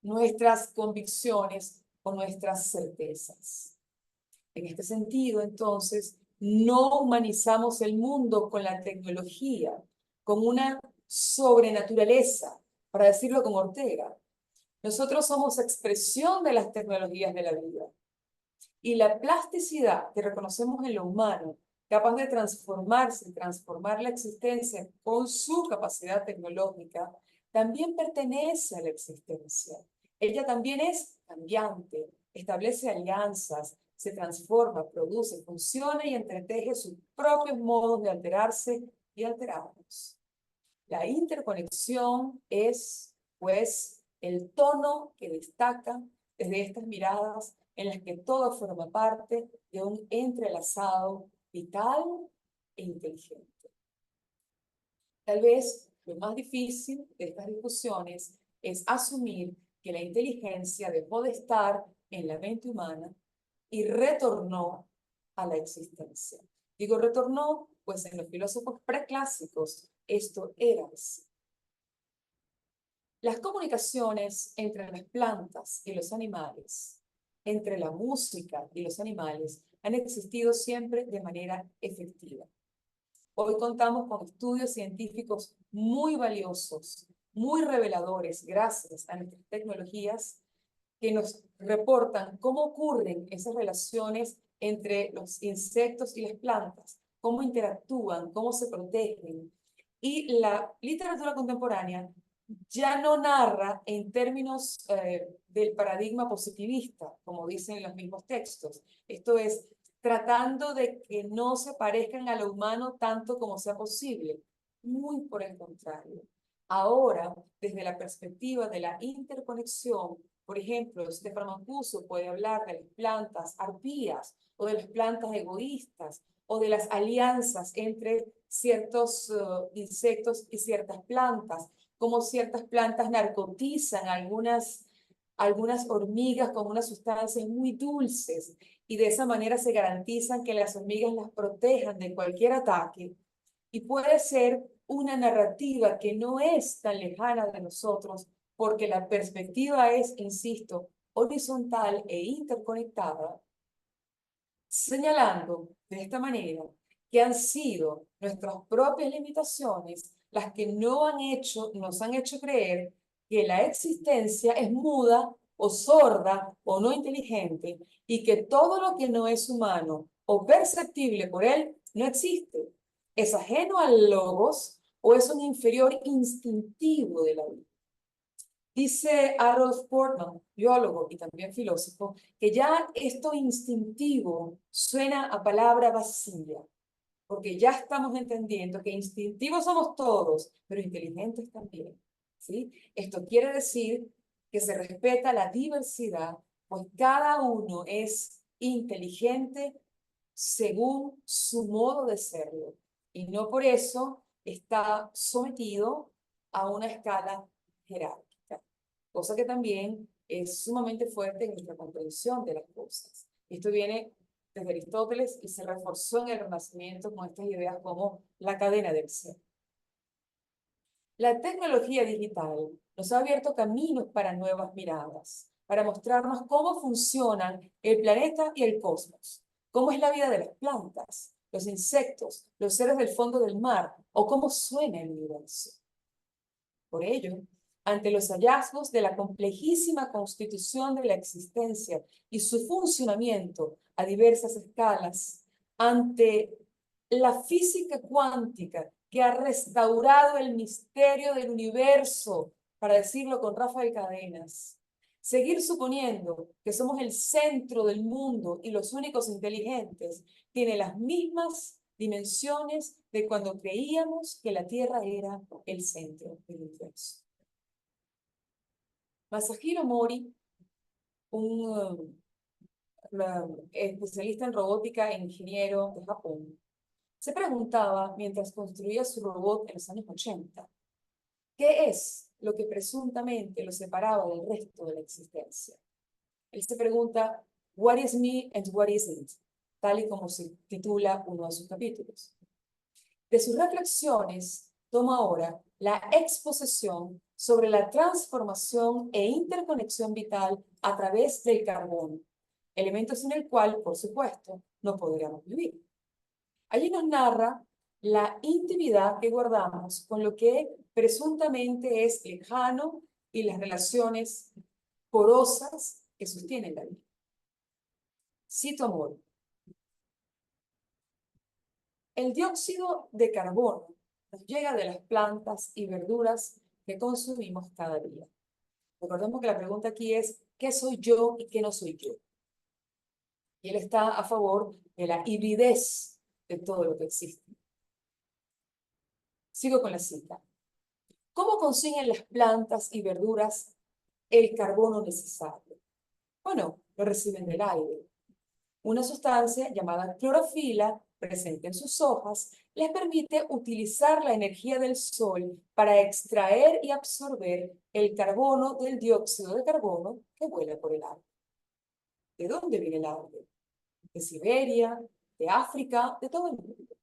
B: nuestras convicciones o nuestras certezas. En este sentido, entonces, no humanizamos el mundo con la tecnología, con una sobrenaturaleza, para decirlo con Ortega. Nosotros somos expresión de las tecnologías de la vida. Y la plasticidad que reconocemos en lo humano, capaz de transformarse y transformar la existencia con su capacidad tecnológica, también pertenece a la existencia. Ella también es cambiante, establece alianzas, se transforma, produce, funciona y entreteje sus propios modos de alterarse y alterarnos. La interconexión es, pues, el tono que destaca desde estas miradas en las que todo forma parte de un entrelazado vital e inteligente. Tal vez lo más difícil de estas discusiones es asumir que la inteligencia dejó de estar en la mente humana y retornó a la existencia. Digo retornó, pues en los filósofos preclásicos esto era así. Las comunicaciones entre las plantas y los animales, entre la música y los animales, han existido siempre de manera efectiva. Hoy contamos con estudios científicos muy valiosos, muy reveladores, gracias a nuestras tecnologías, que nos reportan cómo ocurren esas relaciones entre los insectos y las plantas, cómo interactúan, cómo se protegen. Y la literatura contemporánea ya no narra en términos del paradigma positivista, como dicen los mismos textos. Esto es, tratando de que no se parezcan a lo humano tanto como sea posible. Muy por el contrario. Ahora, desde la perspectiva de la interconexión, Por ejemplo, Stefan Mancuso puede hablar de las plantas arpías o de las plantas egoístas o de las alianzas entre ciertos insectos y ciertas plantas, como ciertas plantas narcotizan algunas hormigas con unas sustancias muy dulces y de esa manera se garantizan que las hormigas las protejan de cualquier ataque. Y puede ser una narrativa que no es tan lejana de nosotros, porque la perspectiva es, insisto, horizontal e interconectada, señalando de esta manera que han sido nuestras propias limitaciones las que nos han hecho creer que la existencia es muda o sorda o no inteligente y que todo lo que no es humano o perceptible por él no existe. Es ajeno al logos o es un inferior instintivo de la vida. Dice Harold Portman, biólogo y también filósofo, que ya esto instintivo suena a palabra vacía, porque ya estamos entendiendo que instintivos somos todos, pero inteligentes también, ¿sí? Esto quiere decir que se respeta la diversidad, pues cada uno es inteligente según su modo de serlo, y no por eso está sometido a una escala jerárquica, cosa que también es sumamente fuerte en nuestra comprensión de las cosas. Esto viene desde Aristóteles y se reforzó en el Renacimiento con estas ideas como la cadena del ser. La tecnología digital nos ha abierto caminos para nuevas miradas, para mostrarnos cómo funcionan el planeta y el cosmos, cómo es la vida de las plantas, los insectos, los seres del fondo del mar o cómo suena el universo. Por ello, ante los hallazgos de la complejísima constitución de la existencia y su funcionamiento a diversas escalas, ante la física cuántica que ha restaurado el misterio del universo, para decirlo con Rafael Cadenas, seguir suponiendo que somos el centro del mundo y los únicos inteligentes tiene las mismas dimensiones de cuando creíamos que la Tierra era el centro del universo. Masahiro Mori, un especialista en robótica e ingeniero de Japón, se preguntaba mientras construía su robot en los años 80, ¿qué es lo que presuntamente lo separaba del resto de la existencia? Él se pregunta, "What is me and what isn't?", tal y como se titula uno de sus capítulos. De sus reflexiones toma ahora la exposición sobre la transformación e interconexión vital a través del carbono, elemento sin el cual, por supuesto, no podríamos vivir. Allí nos narra la intimidad que guardamos con lo que presuntamente es lejano y las relaciones porosas que sostienen la vida. Cito a Mori. El dióxido de carbono nos llega de las plantas y verduras que consumimos cada día. Recordemos que la pregunta aquí es, ¿qué soy yo y qué no soy yo? Y él está a favor de la hibridez de todo lo que existe. Sigo con la cita. ¿Cómo consiguen las plantas y verduras el carbono necesario? Bueno, lo reciben del aire. Una sustancia llamada clorofila, presente en sus hojas, les permite utilizar la energía del sol para extraer y absorber el carbono del dióxido de carbono que vuela por el aire. ¿De dónde viene el aire? De Siberia, de África, de todo el mundo.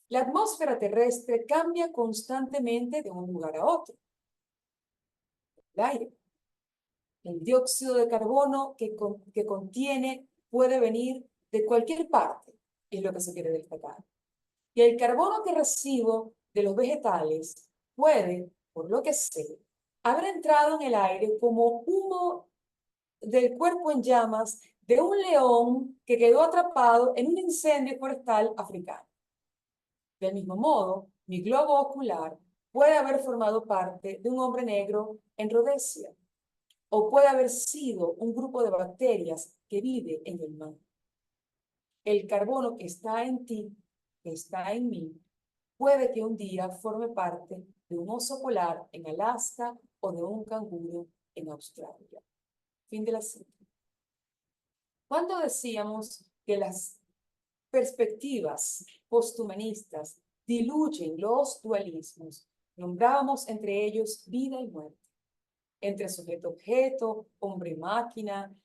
B: La atmósfera terrestre cambia constantemente de un lugar a otro. El aire, el dióxido de carbono que contiene puede venir de cualquier parte, es lo que se quiere destacar. Y el carbono que recibo de los vegetales puede, por lo que sé, haber entrado en el aire como humo del cuerpo en llamas de un león que quedó atrapado en un incendio forestal africano. Del mismo modo, mi globo ocular puede haber formado parte de un hombre negro en Rhodesia, o puede haber sido un grupo de bacterias que vive en el mar. El carbono que está en ti, que está en mí, puede que un día forme parte de un oso polar en Alaska o de un canguro en Australia. Fin de la cita. Cuando decíamos que las perspectivas posthumanistas diluyen los dualismos, nombrábamos entre ellos vida y muerte, entre sujeto-objeto, hombre-máquina,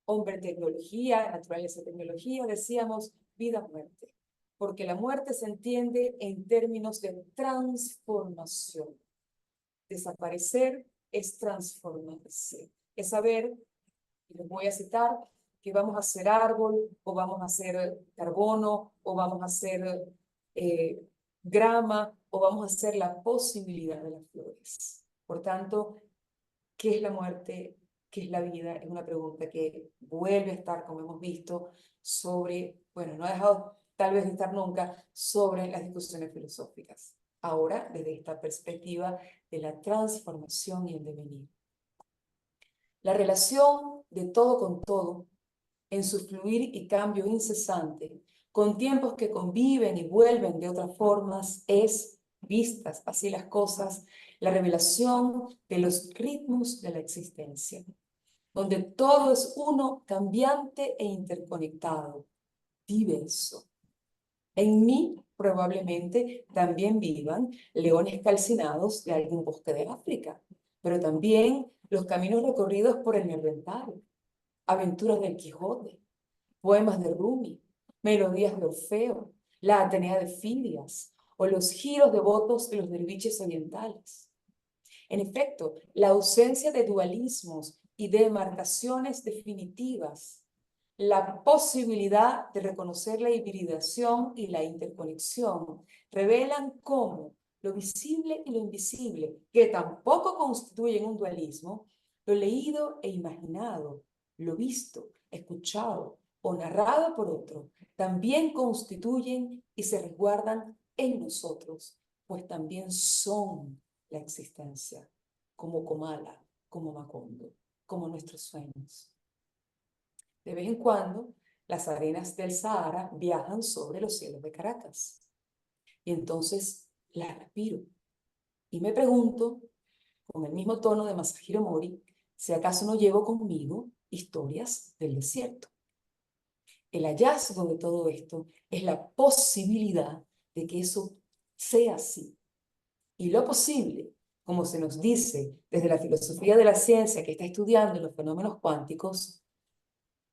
B: hombre-tecnología, naturaleza-tecnología, decíamos vida-muerte, porque la muerte se entiende en términos de transformación. Desaparecer es transformarse, es saber, y les voy a citar, que vamos a hacer árbol, o vamos a hacer carbono, o vamos a hacer grama, o vamos a hacer la posibilidad de las flores. Por tanto, ¿qué es la muerte? ¿Qué es la vida? Es una pregunta que vuelve a estar, como hemos visto, sobre, bueno, no ha dejado tal vez de estar nunca, sobre las discusiones filosóficas. Ahora, desde esta perspectiva de la transformación y el devenir. La relación de todo con todo, en su fluir y cambio incesante, con tiempos que conviven y vuelven de otras formas, es, vistas así las cosas, la revelación de los ritmos de la existencia, donde todo es uno, cambiante e interconectado, diverso. En mí probablemente también vivan leones calcinados de algún bosque de África, pero también los caminos recorridos por el Neandertal, aventuras del Quijote, poemas de Rumi, melodías de Orfeo, la Atenea de Fidias o los giros devotos de los derviches orientales. En efecto, la ausencia de dualismos y de demarcaciones definitivas, la posibilidad de reconocer la hibridación y la interconexión revelan cómo lo visible y lo invisible, que tampoco constituyen un dualismo, lo leído e imaginado, lo visto, escuchado o narrado por otro, también constituyen y se resguardan en nosotros, pues también son la existencia, como Comala, como Macondo, como nuestros sueños. De vez en cuando, las arenas del Sahara viajan sobre los cielos de Caracas. Y entonces las respiro. Y me pregunto, con el mismo tono de Masahiro Mori, si acaso no llevo conmigo historias del desierto. El hallazgo de todo esto es la posibilidad de que eso sea así. Y lo posible, como se nos dice desde la filosofía de la ciencia que está estudiando los fenómenos cuánticos,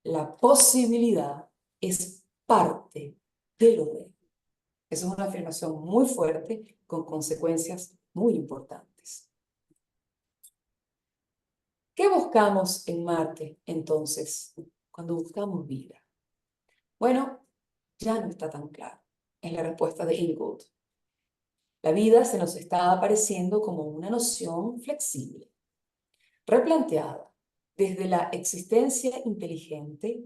B: la posibilidad es parte de lo real. Esa es una afirmación muy fuerte con consecuencias muy importantes. ¿Qué buscamos en Marte, entonces, cuando buscamos vida? Bueno, ya no está tan claro. Es la respuesta de Ingold. La vida se nos está apareciendo como una noción flexible, replanteada desde la existencia inteligente,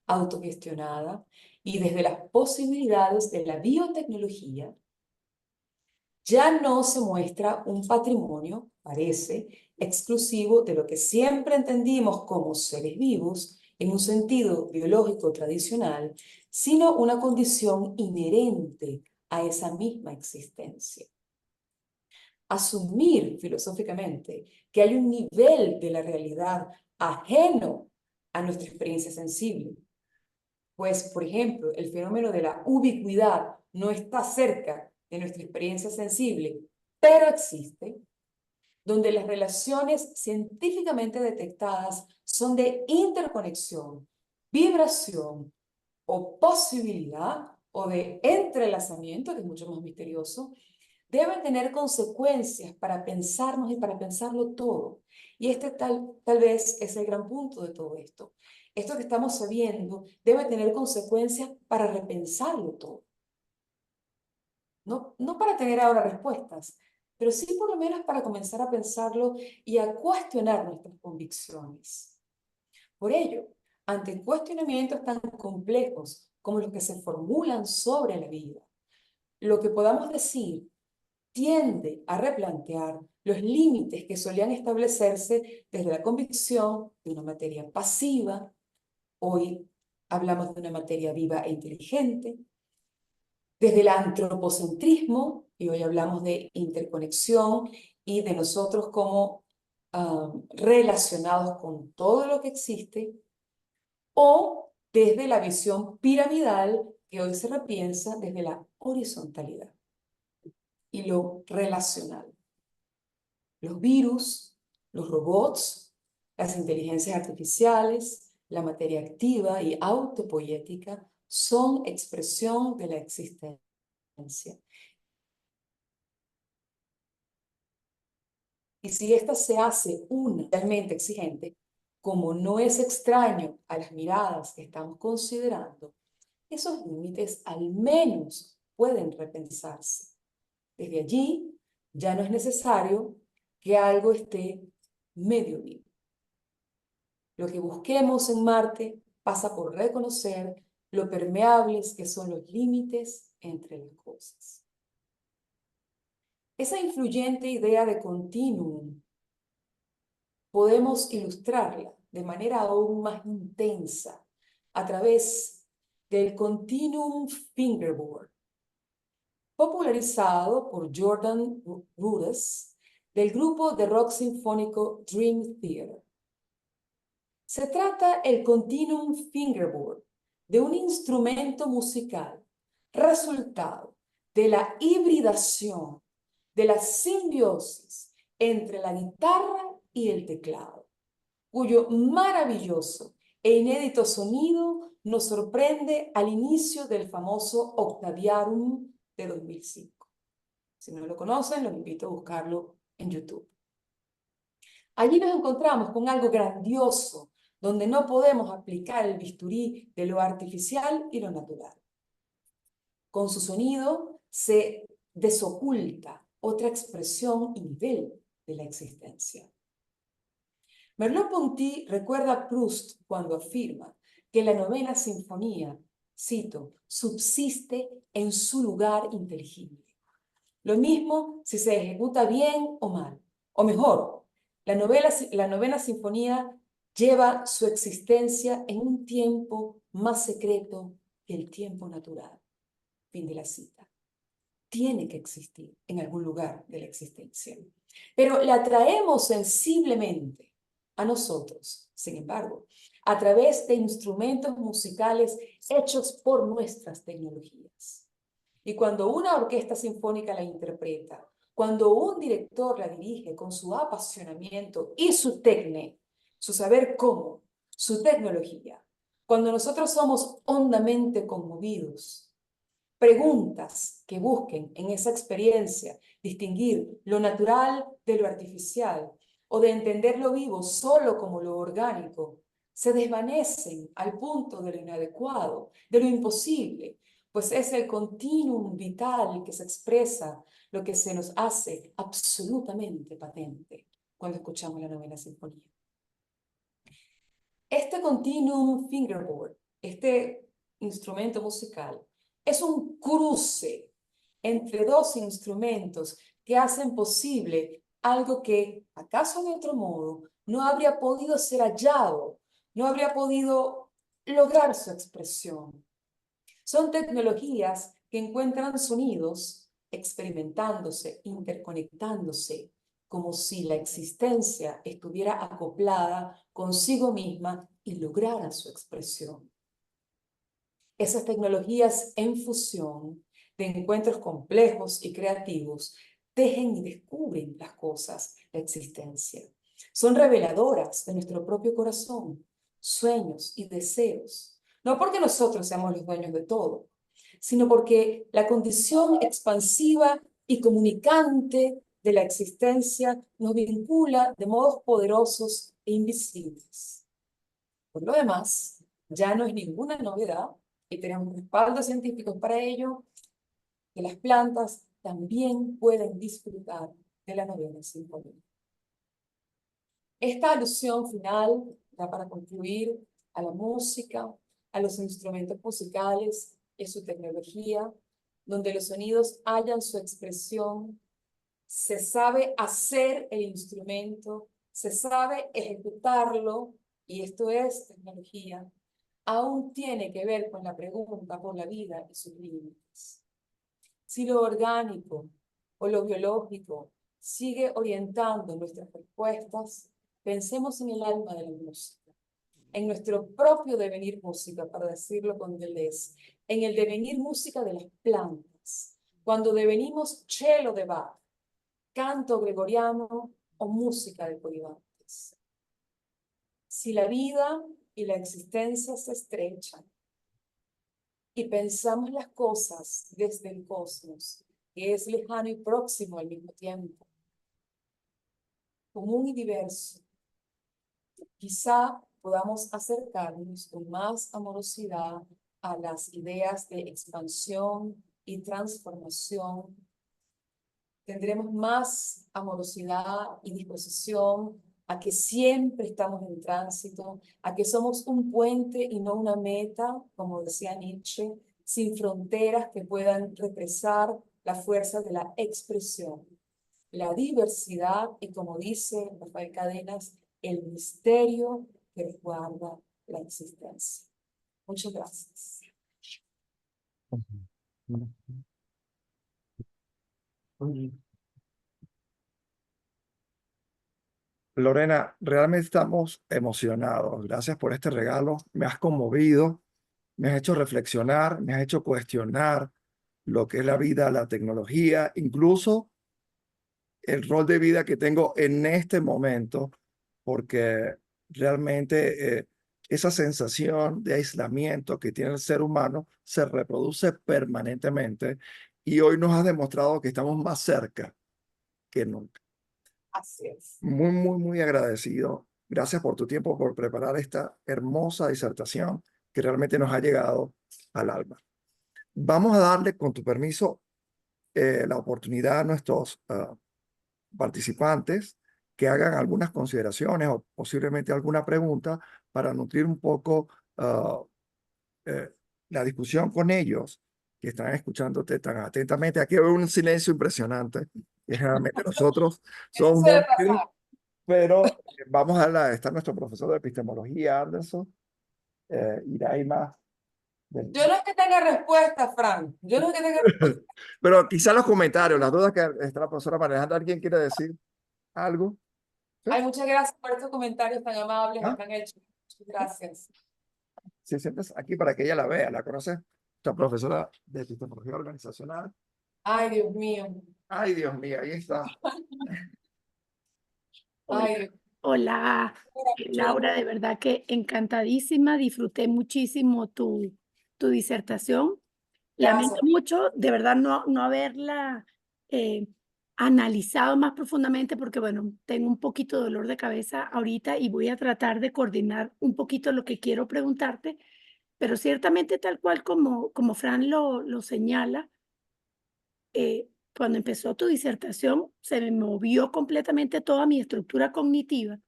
B: autogestionada y desde las posibilidades de la biotecnología. Ya no se muestra un patrimonio, parece, exclusivo de lo que siempre entendimos como seres vivos en un sentido biológico tradicional, sino una condición inherente a esa misma existencia. Asumir filosóficamente que hay un nivel de la realidad ajeno a nuestra experiencia sensible, pues, por ejemplo, el fenómeno de la ubicuidad no está cerca de nuestra experiencia sensible, pero existe, donde las relaciones científicamente detectadas son de interconexión, vibración o posibilidad o de entrelazamiento, que es mucho más misterioso, deben tener consecuencias para pensarnos y para pensarlo todo. Y este tal vez es el gran punto de todo esto. Esto que estamos sabiendo debe tener consecuencias para repensarlo todo. No para tener ahora respuestas, pero sí por lo menos para comenzar a pensarlo y a cuestionar nuestras convicciones. Por ello, ante cuestionamientos tan complejos como los que se formulan sobre la vida, lo que podamos decir tiende a replantear los límites que solían establecerse desde la convicción de una materia pasiva. Hoy hablamos de una materia viva e inteligente. Desde el antropocentrismo, y hoy hablamos de interconexión y de nosotros como relacionados con todo lo que existe, o desde la visión piramidal que hoy se repiensa desde la horizontalidad y lo relacional. Los virus, los robots, las inteligencias artificiales, la materia activa y autopoética son expresión de la existencia. Y si ésta se hace una realmente exigente, como no es extraño a las miradas que estamos considerando, esos límites al menos pueden repensarse. Desde allí ya no es necesario que algo esté medio vivo. Lo que busquemos en Marte pasa por reconocer lo permeables que son los límites entre las cosas. Esa influyente idea de continuum podemos ilustrarla de manera aún más intensa a través del Continuum Fingerboard, popularizado por Jordan Rudess del grupo de rock sinfónico Dream Theater. Se trata el Continuum Fingerboard de un instrumento musical resultado de la hibridación, de la simbiosis entre la guitarra y el teclado, cuyo maravilloso e inédito sonido nos sorprende al inicio del famoso Octaviarum de 2005. Si no lo conocen, los invito a buscarlo en YouTube. Allí nos encontramos con algo grandioso, donde no podemos aplicar el bisturí de lo artificial y lo natural. Con su sonido se desoculta otra expresión y nivel de la existencia. Merleau-Ponty recuerda a Proust cuando afirma que la novena sinfonía, cito, subsiste en su lugar inteligible. Lo mismo si se ejecuta bien o mal, o mejor, la novena sinfonía lleva su existencia en un tiempo más secreto que el tiempo natural. Fin de la cita. Tiene que existir en algún lugar de la existencia. Pero la traemos sensiblemente a nosotros, sin embargo, a través de instrumentos musicales hechos por nuestras tecnologías. Y cuando una orquesta sinfónica la interpreta, cuando un director la dirige con su apasionamiento y su técnica, su saber cómo, su tecnología, cuando nosotros somos hondamente conmovidos, preguntas que busquen en esa experiencia distinguir lo natural de lo artificial o de entender lo vivo solo como lo orgánico, se desvanecen al punto de lo inadecuado, de lo imposible, pues es el continuum vital que se expresa lo que se nos hace absolutamente patente cuando escuchamos la novena sinfonía. Este continuum fingerboard, este instrumento musical, es un cruce entre dos instrumentos que hacen posible algo que, acaso de otro modo, no habría podido ser hallado, no habría podido lograr su expresión. Son tecnologías que encuentran sonidos experimentándose, interconectándose, como si la existencia estuviera acoplada consigo misma y lograra su expresión. Esas tecnologías en fusión de encuentros complejos y creativos tejen y descubren las cosas, la existencia. Son reveladoras de nuestro propio corazón, sueños y deseos. No porque nosotros seamos los dueños de todo, sino porque la condición expansiva y comunicante de la existencia nos vincula de modos poderosos e invisibles. Por lo demás, ya no es ninguna novedad, y tenemos respaldos científicos para ello, que las plantas también pueden disfrutar de la novena sinfonía. Esta alusión final, ya para concluir, a la música, a los instrumentos musicales y su tecnología, donde los sonidos hallan su expresión, se sabe hacer el instrumento, se sabe ejecutarlo, y esto es tecnología, aún tiene que ver con la pregunta por la vida y sus límites. Si lo orgánico o lo biológico sigue orientando nuestras respuestas, pensemos en el alma de la música, en nuestro propio devenir música, para decirlo con Deleuze, en el devenir música de las plantas, cuando devenimos cello de Bach, canto gregoriano o música de Polivantes. Si la vida y la existencia se estrechan y pensamos las cosas desde el cosmos, que es lejano y próximo al mismo tiempo, común y diverso, quizá podamos acercarnos con más amorosidad a las ideas de expansión y transformación. Tendremos más amorosidad y disposición a que siempre estamos en tránsito, a que somos un puente y no una meta, como decía Nietzsche, sin fronteras que puedan represar la fuerza de la expresión, la diversidad y, como dice Rafael Cadenas, el misterio que resguarda la existencia. Muchas gracias.
A: Lorena, realmente estamos emocionados. Gracias por este regalo. Me has conmovido, me has hecho reflexionar, me has hecho cuestionar lo que es la vida, la tecnología, incluso el rol de vida que tengo en este momento, porque realmente esa sensación de aislamiento que tiene el ser humano se reproduce permanentemente y hoy nos has demostrado que estamos más cerca que nunca.
B: Así es.
A: Muy, muy, muy agradecido. Gracias por tu tiempo, por preparar esta hermosa disertación que realmente nos ha llegado al alma. Vamos a darle, con tu permiso, la oportunidad a nuestros participantes que hagan algunas consideraciones o posiblemente alguna pregunta para nutrir un poco eh, la discusión con ellos que están escuchándote tan atentamente. Aquí hay un silencio impresionante. Y generalmente nosotros
B: Eso
A: somos
B: suele
A: muy,
B: pasar.
A: pero vamos a está nuestro profesor de epistemología, Anderson, Iraima.
B: Yo no es que tenga respuesta, Fran. Yo no es que tenga respuesta.
A: Pero quizá los comentarios, las dudas que está la profesora manejando, ¿alguien quiere decir algo? ¿Sí?
B: Ay, muchas gracias por estos comentarios tan amables
A: ¿Ah?
B: que han hecho. Muchas gracias.
A: Si sientes aquí para que ella la vea, la conoce, nuestra profesora de epistemología organizacional.
B: Ay, Dios mío.
A: Ay, Dios mío, ahí está.
B: Ay,
C: Hola,
B: Dios
C: hola, Laura, de verdad que encantadísima, disfruté muchísimo tu disertación. Lamento
B: gracias.
C: mucho, de verdad, no haberla eh, analizado más profundamente porque, bueno, tengo un poquito de dolor de cabeza ahorita y voy a tratar de coordinar un poquito lo que quiero preguntarte, pero ciertamente tal cual como Fran lo señala, cuando empezó tu disertación, se me movió completamente toda mi estructura cognitiva,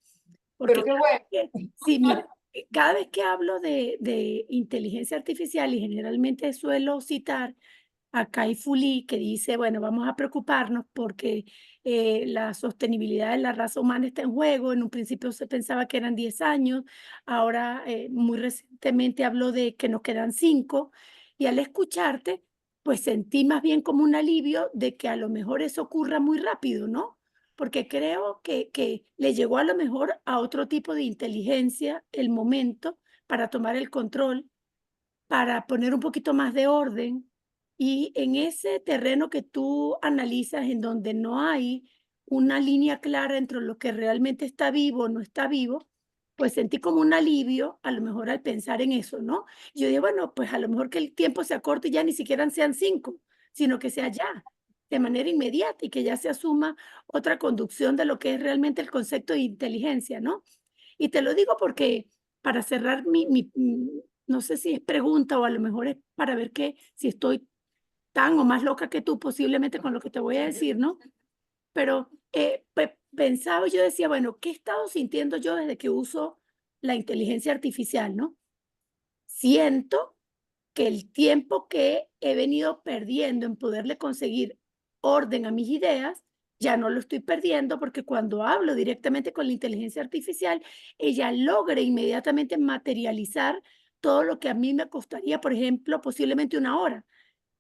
B: Pero
C: porque
B: qué bueno.
C: sí, mira, cada vez que hablo de inteligencia artificial y generalmente suelo citar a Kai-Fu Lee, que dice, bueno, vamos a preocuparnos porque la sostenibilidad de la raza humana está en juego. En un principio se pensaba que eran 10 años, ahora muy recientemente habló de que nos quedan 5, y al escucharte, pues sentí más bien como un alivio de que a lo mejor eso ocurra muy rápido, ¿no? Porque creo que le llegó a lo mejor a otro tipo de inteligencia el momento para tomar el control, para poner un poquito más de orden. Y en ese terreno que tú analizas, en donde no hay una línea clara entre lo que realmente está vivo o no está vivo, pues sentí como un alivio, a lo mejor al pensar en eso, ¿no? Yo digo, bueno, pues a lo mejor que el tiempo se acorte y ya ni siquiera sean 5, sino que sea ya, de manera inmediata, y que ya se asuma otra conducción de lo que es realmente el concepto de inteligencia, ¿no? Y te lo digo porque para cerrar no sé si es pregunta o a lo mejor es para ver que si estoy tan o más loca que tú posiblemente con lo que te voy a decir, ¿no? Pero pensaba, yo decía, bueno, ¿qué he estado sintiendo yo desde que uso la inteligencia artificial, ¿no? Siento que el tiempo que he venido perdiendo en poderle conseguir orden a mis ideas, ya no lo estoy perdiendo porque cuando hablo directamente con la inteligencia artificial, ella logra inmediatamente materializar todo lo que a mí me costaría, por ejemplo, posiblemente 1 hora.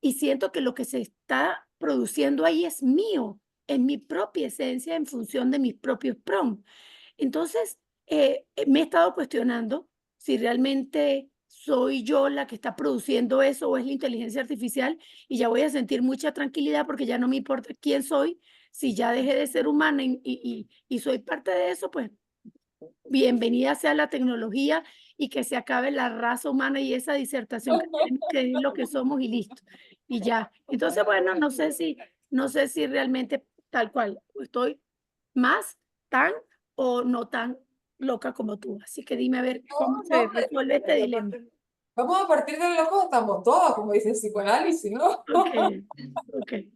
C: Y siento que lo que se está produciendo ahí es mío, en mi propia esencia en función de mis propios prompts. Entonces, me he estado cuestionando si realmente soy yo la que está produciendo eso o es la inteligencia artificial, y ya voy a sentir mucha tranquilidad porque ya no me importa quién soy, si ya dejé de ser humana y soy parte de eso, pues bienvenida sea la tecnología y que se acabe la raza humana y esa disertación que tenemos, que es lo que somos y listo, y ya. Entonces, bueno, no sé si realmente tal cual, estoy más tan o no tan loca como tú. Así que dime a ver cómo
B: No,
C: se resuelve este dilema.
B: vamos a partir de locos estamos todos, como dice el psicoanálisis, ¿no?
C: Okey, okey.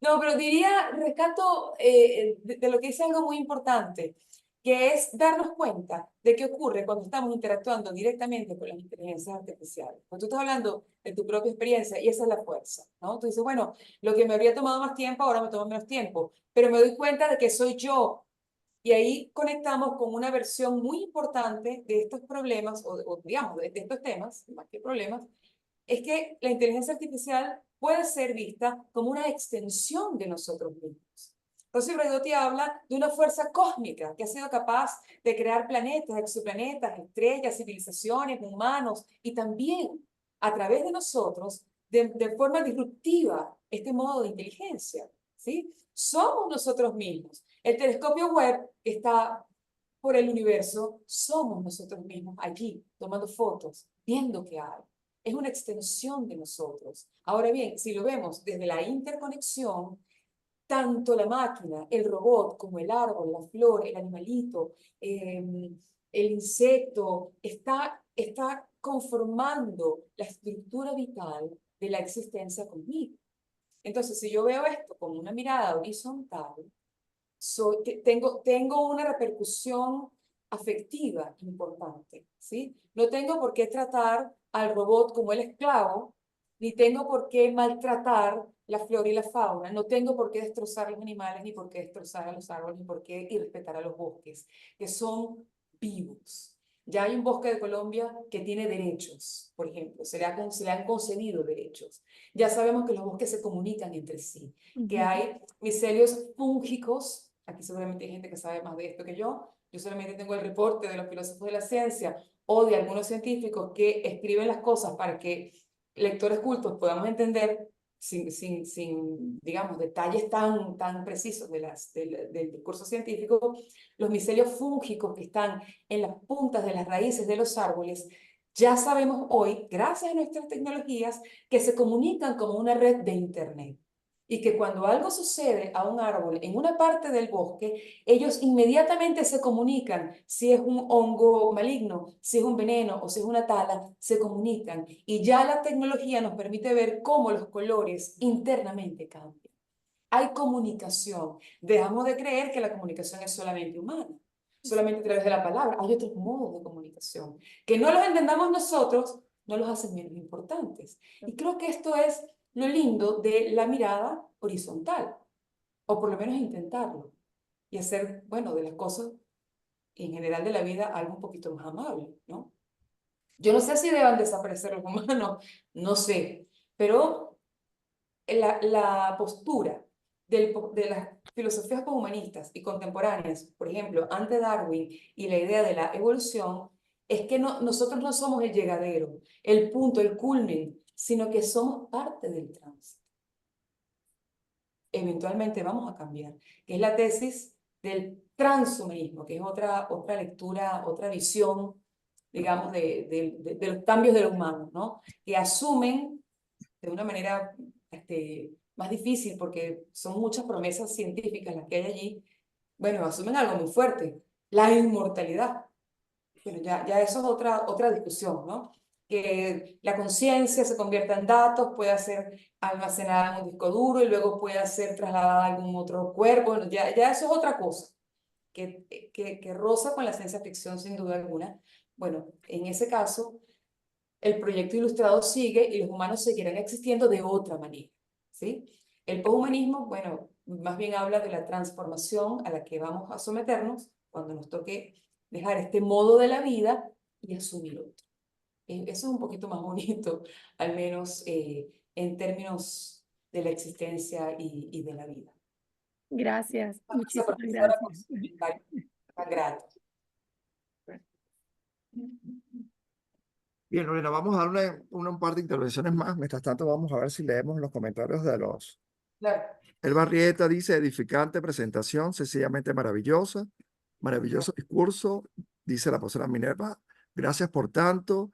B: No, pero diría, rescato de lo que dice algo muy importante, que es darnos cuenta de qué ocurre cuando estamos interactuando directamente con las inteligencias artificiales. Cuando tú estás hablando de tu propia experiencia, y esa es la fuerza, ¿no? Tú dices, bueno, lo que me habría tomado más tiempo, ahora me toma menos tiempo, pero me doy cuenta de que soy yo. Y ahí conectamos con una versión muy importante de estos problemas, o digamos, de estos temas, más que problemas, es que la inteligencia artificial puede ser vista como una extensión de nosotros mismos. Rosy Braidotti habla de una fuerza cósmica que ha sido capaz de crear planetas, exoplanetas, estrellas, civilizaciones, humanos, y también a través de nosotros, de forma disruptiva, este modo de inteligencia, ¿sí? Somos nosotros mismos. El telescopio Webb que está por el universo, somos nosotros mismos allí, tomando fotos, viendo qué hay. Es una extensión de nosotros. Ahora bien, si lo vemos desde la interconexión, tanto la máquina, el robot, como el árbol, la flor, el animalito, el insecto, está conformando la estructura vital de la existencia conmigo. Entonces, si yo veo esto con una mirada horizontal, tengo una repercusión afectiva importante, ¿sí? No tengo por qué tratar al robot como el esclavo, ni tengo por qué maltratar la flora y la fauna, no tengo por qué destrozar los animales, ni por qué destrozar a los árboles, ni por qué irrespetar a los bosques, que son vivos. Ya hay un bosque de Colombia que tiene derechos, por ejemplo, se le han concedido derechos. Ya sabemos que los bosques se comunican entre sí, que
C: Ujú.
B: hay micelios fúngicos. Aquí seguramente hay gente que sabe más de esto que yo solamente tengo el reporte de los filósofos de la ciencia o de algunos científicos que escriben las cosas para que lectores cultos podamos entender sin digamos, detalles tan precisos del discurso científico. Los micelios fúngicos que están en las puntas de las raíces de los árboles, ya sabemos hoy, gracias a nuestras tecnologías, que se comunican como una red de Internet. Y que cuando algo sucede a un árbol en una parte del bosque, ellos inmediatamente se comunican. Si es un hongo maligno, si es un veneno o si es una tala, se comunican. Y ya la tecnología nos permite ver cómo los colores internamente cambian. Hay comunicación. Dejamos de creer que la comunicación es solamente humana, solamente a través de la palabra. Hay otros modos de comunicación. Que no los entendamos nosotros, no los hacen menos importantes. Y creo que esto es lo lindo de la mirada horizontal, o por lo menos intentarlo, y hacer, bueno, de las cosas en general de la vida algo un poquito más amable, ¿no? Yo no sé si deban desaparecer los humanos, no sé, pero la postura de las filosofías poshumanistas y contemporáneas, por ejemplo, ante Darwin y la idea de la evolución, es que nosotros no somos el llegadero, el punto, el culmen, sino que somos parte del tránsito. Eventualmente vamos a cambiar, que es la tesis del transhumanismo, que es otra lectura, otra visión, digamos, de los cambios de los humanos, ¿no? Que asumen de una manera más difícil, porque son muchas promesas científicas las que hay allí, bueno, asumen algo muy fuerte, la inmortalidad. Bueno, ya eso es otra discusión, ¿no? Que la conciencia se convierta en datos, pueda ser almacenada en un disco duro y luego pueda ser trasladada a algún otro cuerpo. Bueno, ya eso es otra cosa, que roza con la ciencia ficción sin duda alguna. Bueno, en ese caso, el proyecto ilustrado sigue y los humanos seguirán existiendo de otra manera, ¿sí? El poshumanismo, bueno, más bien habla de la transformación a la que vamos a someternos cuando nos toque dejar este modo de la vida y asumir otro. Eso es un poquito más bonito, al menos en términos de la existencia y de la vida.
C: Gracias,
B: Gracias,
C: muchísimas
B: profesora, por
C: gracias.
B: su comentario tan grato.
A: Bien, Lorena, vamos a dar un par de intervenciones más. Mientras tanto, vamos a ver si leemos los comentarios de los...
B: Claro.
A: El Barrieta dice, edificante presentación, sencillamente maravillosa, maravilloso discurso, dice la profesora Minerva, gracias por tanto,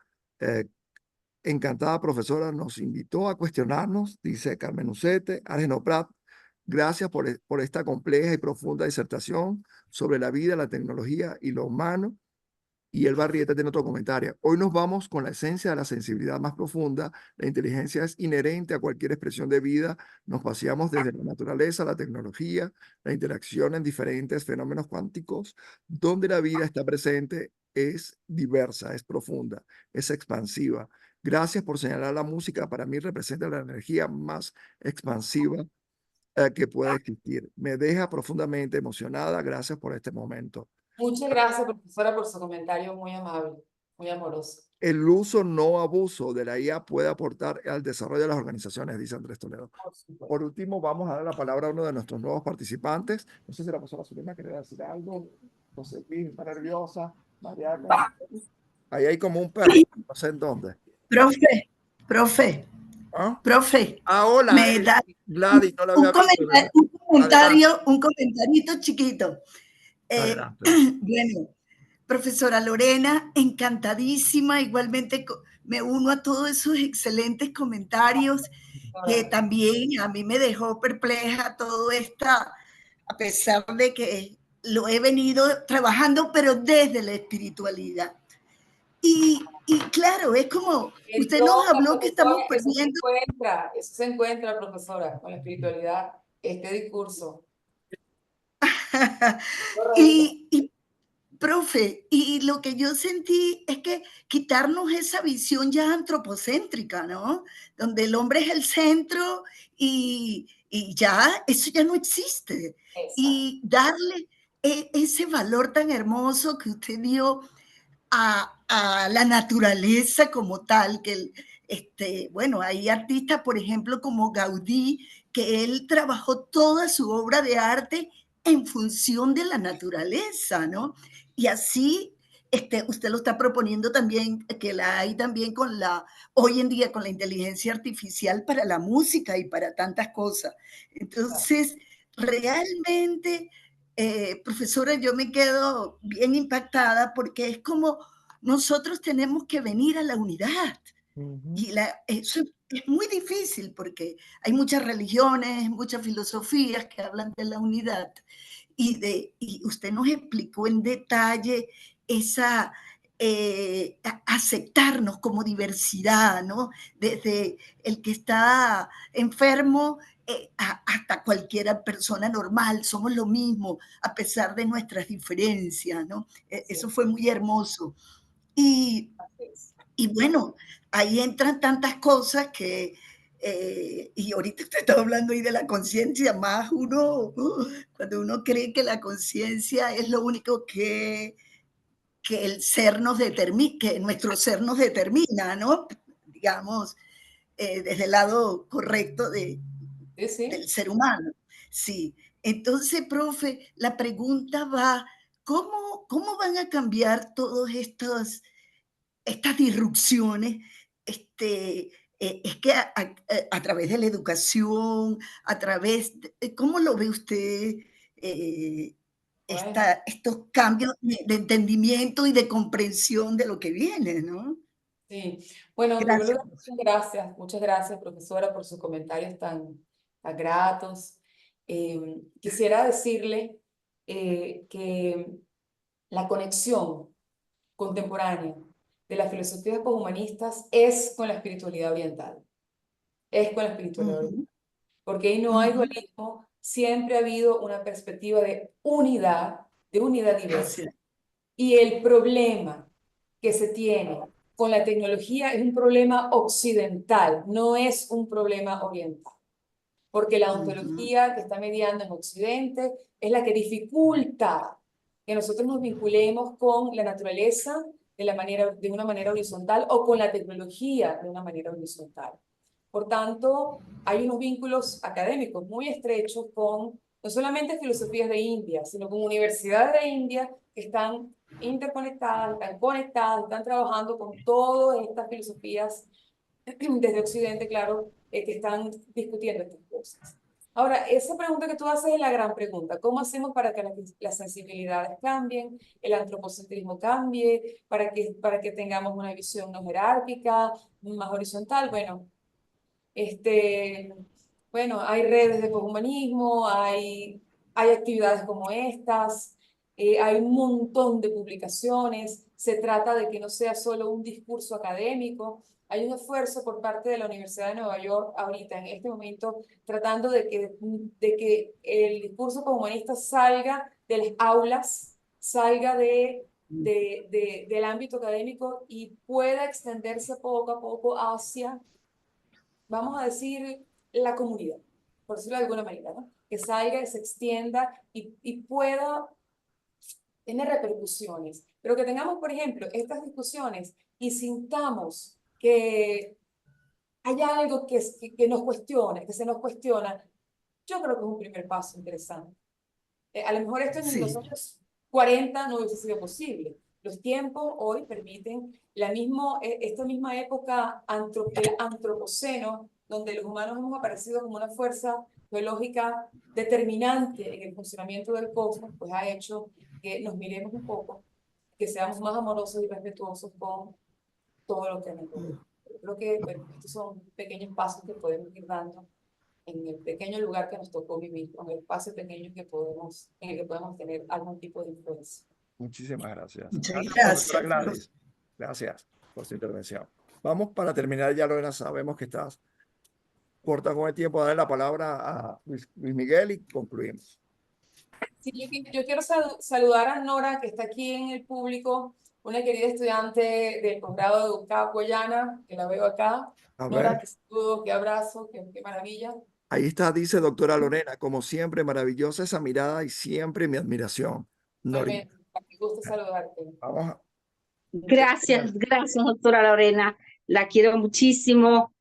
A: encantada profesora, nos invitó a cuestionarnos, dice Carmen Ucete, Argeno Prat, gracias por esta compleja y profunda disertación sobre la vida, la tecnología y lo humano. Y el Barrieta tiene otro comentario. Hoy nos vamos con la esencia de la sensibilidad más profunda. La inteligencia es inherente a cualquier expresión de vida. Nos paseamos desde la naturaleza, la tecnología, la interacción en diferentes fenómenos cuánticos, donde la vida está presente, es diversa, es profunda, es expansiva. Gracias por señalar la música. Para mí representa la energía más expansiva que pueda existir. Me deja profundamente emocionada. Gracias por este momento.
B: Muchas gracias, profesora, por su comentario muy amable, muy amoroso.
A: El uso no abuso de la IA puede aportar al desarrollo de las organizaciones, dice Andrés Toledo.
B: Por supuesto.
A: Por último, vamos a dar la palabra a uno de nuestros nuevos participantes. No sé si la profesora Zulema quería decir algo. José Luis, está nerviosa. Mariana. Ahí hay como un perro, no sé en dónde.
D: Profe,
A: ¿Ah? Hola,
D: me da
A: Gladys, no la había visto. ¿Verdad?
D: un comentarito chiquito.
A: Adelante.
D: Bueno, profesora Lorena, encantadísima, igualmente me uno a todos esos excelentes comentarios que también a mí me dejó perpleja todo esta, a pesar de que lo he venido trabajando, pero desde la espiritualidad. Y claro, es como, usted nos habló que estamos perdiendo.
B: Eso se encuentra, profesora, con la espiritualidad, este discurso.
D: y, profe, y lo que yo sentí es que quitarnos esa visión ya antropocéntrica, ¿no? Donde el hombre es el centro y ya, eso ya no existe.
B: Exacto.
D: Y darle ese valor tan hermoso que usted dio a la naturaleza como tal, que bueno, hay artistas, por ejemplo, como Gaudí, que él trabajó toda su obra de arte en función de la naturaleza, ¿no? Y así usted lo está proponiendo también, que la hay también hoy en día con la inteligencia artificial para la música y para tantas cosas. Entonces, realmente, profesora, yo me quedo bien impactada porque es como nosotros tenemos que venir a la unidad. Y eso es muy difícil porque hay muchas religiones, muchas filosofías que hablan de la unidad. Y usted nos explicó en detalle esa aceptarnos como diversidad, ¿no? Desde el que está enfermo hasta cualquier persona normal, somos lo mismo a pesar de nuestras diferencias, ¿no? Eso fue muy hermoso. Y bueno, ahí entran tantas cosas que, y ahorita usted está hablando ahí de la conciencia, más cuando uno cree que la conciencia es lo único que el ser nos determina, que nuestro ser nos determina, ¿no? Digamos, desde el lado correcto del ser humano. Sí. Entonces, profe, la pregunta va, ¿cómo van a cambiar todos estas disrupciones? Es que a través de la educación, a través de, ¿cómo lo ve usted? Estos cambios de entendimiento y de comprensión de lo que viene, ¿no?
B: Sí, bueno, en primer
D: Gracias.
B: lugar, muchas gracias, profesora, por sus comentarios tan gratos. Quisiera decirle que la conexión contemporánea de las filosofías poshumanistas es con la espiritualidad oriental, es con la espiritualidad oriental, porque ahí no hay dualismo, siempre ha habido una perspectiva de unidad diversa. Y el problema que se tiene con la tecnología es un problema occidental, no es un problema oriental. Porque la ontología que está mediando en Occidente es la que dificulta que nosotros nos vinculemos con la naturaleza de una manera horizontal o con la tecnología de una manera horizontal. Por tanto, hay unos vínculos académicos muy estrechos con no solamente filosofías de India, sino con universidades de India que están interconectadas, están conectadas, están trabajando con todas estas filosofías desde Occidente, claro, que están discutiendo estas cosas. Ahora, esa pregunta que tú haces es la gran pregunta. ¿Cómo hacemos para que las sensibilidades cambien, el antropocentrismo cambie, para que tengamos una visión no jerárquica, más horizontal? Bueno, hay redes de poshumanismo, hay actividades como estas, hay un montón de publicaciones, se trata de que no sea solo un discurso académico, hay un esfuerzo por parte de la Universidad de Nueva York ahorita, en este momento, tratando de que el discurso poshumanista salga de las aulas, salga del ámbito académico y pueda extenderse poco a poco hacia, vamos a decir, la comunidad, por decirlo de alguna manera, ¿no? Que salga, se extienda y pueda tener repercusiones. Pero que tengamos, por ejemplo, estas discusiones y sintamos que hay algo que nos cuestiona, que se nos cuestiona, yo creo que es un primer paso interesante. A lo mejor esto en los
D: Sí,
B: años 40 no hubiese sido posible. Los tiempos hoy permiten esta misma época del antropoceno, donde los humanos hemos aparecido como una fuerza biológica determinante en el funcionamiento del cosmos, pues ha hecho que nos miremos un poco, que seamos más amorosos y respetuosos con todo lo que nos rodea. Yo creo que bueno, estos son pequeños pasos que podemos ir dando en el pequeño lugar que nos tocó vivir, con el espacio pequeño en el que podemos tener algún tipo de influencia.
A: Muchísimas gracias.
D: muchas
A: Gracias, doctora
D: gracias.
A: Gladys. Gracias por su intervención. Vamos para terminar ya, Lorena, sabemos que estás corta con el tiempo, darle la palabra a Luis Miguel y concluimos.
B: Sí, yo quiero saludar a Nora, que está aquí en el público, una querida estudiante del posgrado de UCAP Guayana, que la veo acá.
A: A
B: Nora,
A: ver,
B: te saludo, qué abrazo, qué maravilla.
A: ahí está, dice doctora Lorena, como siempre, maravillosa esa mirada y siempre mi admiración. Norita,
B: Realmente, me gusta saludarte.
A: vamos a...
E: Gracias, gracias, doctora Lorena. La quiero muchísimo.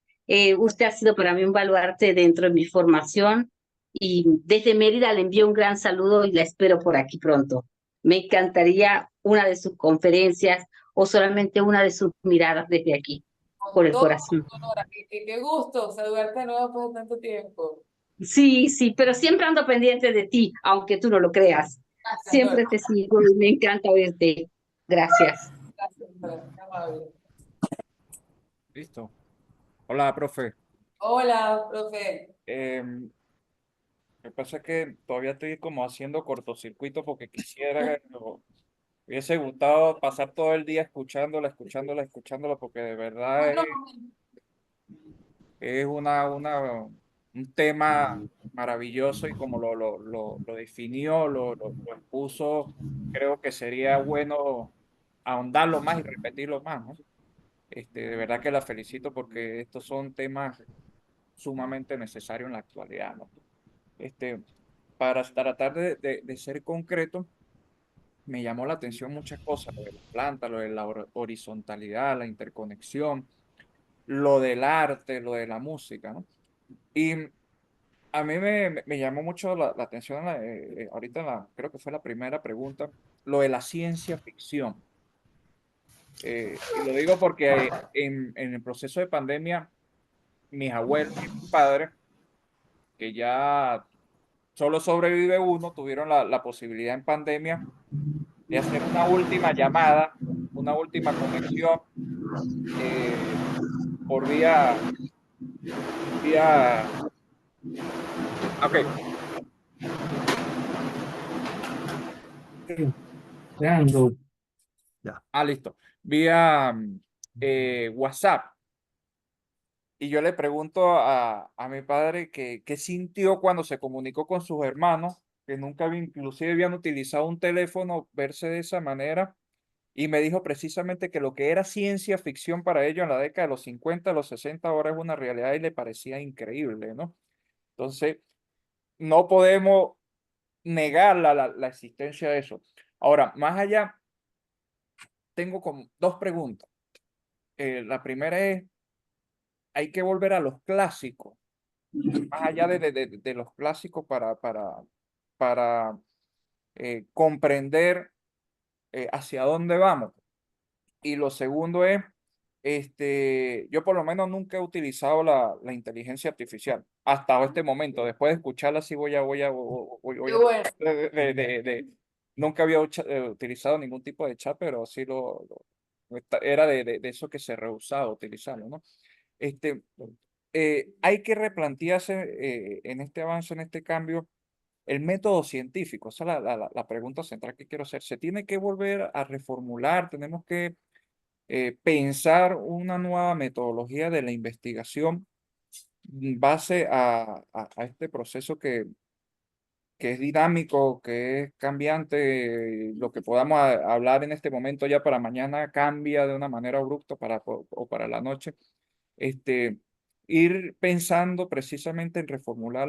E: Usted ha sido para mí un baluarte dentro de mi formación y desde Mérida le envío un gran saludo y la espero por aquí pronto. Me encantaría una de sus conferencias o solamente una de sus miradas desde aquí, por
B: Con
E: el
B: todo
E: corazón.
B: gusto, Nora, qué gusto saludarte de nuevo después de tanto tiempo.
E: Sí, sí, pero siempre ando pendiente de ti, aunque tú no lo creas.
B: Gracias, Nora.
E: Siempre te sigo y me encanta oírte. Gracias.
B: Gracias, Nora, qué amable.
F: Listo. Hola, profe.
B: Hola, profe.
F: Lo que pasa es que todavía estoy como haciendo cortocircuito porque quisiera, o hubiese gustado pasar todo el día escuchándola, porque de verdad
B: Otro
F: es un tema maravilloso y como lo definió, lo expuso, creo que sería bueno ahondarlo más y repetirlo más, ¿no? De verdad que la felicito porque estos son temas sumamente necesarios en la actualidad, ¿no? Este, para tratar de ser concreto, me llamó la atención muchas cosas, lo de la planta, lo de la horizontalidad, la interconexión, lo del arte, lo de la música, ¿no? Y a mí me llamó mucho la atención, ahorita creo que fue la primera pregunta, lo de la ciencia ficción. Y lo digo porque en el proceso de pandemia, mis abuelos y mi padre, que ya solo sobrevive uno, tuvieron la posibilidad en pandemia de hacer una última llamada, una última conexión eh, por vía, ok,
A: Ya.
F: listo, vía WhatsApp. Y yo le pregunto a mi padre qué sintió cuando se comunicó con sus hermanos, que nunca inclusive habían utilizado un teléfono, verse de esa manera. Y me dijo precisamente que lo que era ciencia ficción para ellos en la década de los 50, los 60, ahora es una realidad y le parecía increíble, ¿no? Entonces, no podemos negar la existencia de eso. Ahora, más allá, tengo como dos preguntas. La primera es, hay que volver a los clásicos, más allá de los clásicos para comprender hacia dónde vamos. Y lo segundo es, yo por lo menos nunca he utilizado la inteligencia artificial hasta este momento. Después de escucharla, sí voy
B: Qué
F: a
B: bueno.
F: nunca había utilizado ningún tipo de chat, pero sí era de eso que se rehusaba utilizarlo, ¿no? Este, hay que replantearse en este avance, en este cambio, el método científico. Esa es la pregunta central que quiero hacer. Se tiene que volver a reformular, tenemos que pensar una nueva metodología de la investigación en base a este proceso que es dinámico, que es cambiante. Lo que podamos hablar en este momento ya para mañana cambia de una manera abrupta o para la noche. Este, Ir pensando precisamente en reformular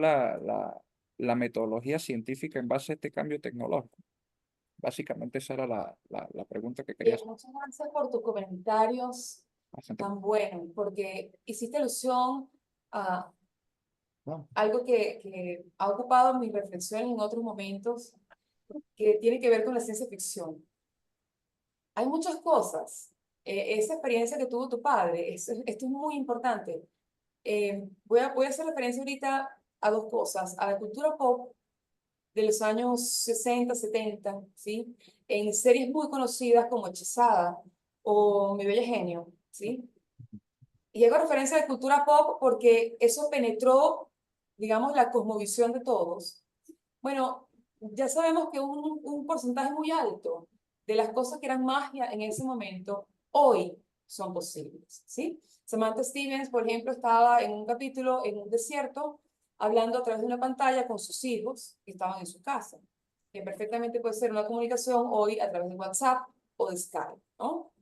F: la metodología científica en base a este cambio tecnológico. Básicamente esa era la pregunta que quería hacer.
B: Muchas gracias por tus comentarios
F: Bastante.
B: tan buenos, porque hiciste alusión a
A: No,
B: algo que ha ocupado mis reflexiones en otros momentos, que tiene que ver con la ciencia ficción. Hay muchas cosas. Esa experiencia que tuvo tu padre, esto es muy importante. Voy a hacer referencia ahorita a dos cosas, a la cultura pop de los años 60, 70, ¿sí? En series muy conocidas como Hechizada o Mi Bella Genio, ¿sí? Y hago referencia a la cultura pop porque eso penetró, digamos, la cosmovisión de todos. Bueno, ya sabemos que un porcentaje muy alto de las cosas que eran magia en ese momento, hoy son posibles, ¿sí? Samantha Stevens, por ejemplo, estaba en un capítulo en un desierto, hablando a través de una pantalla con sus hijos que estaban en su casa, que perfectamente puede ser una comunicación hoy a través de WhatsApp o de Skype, ¿no?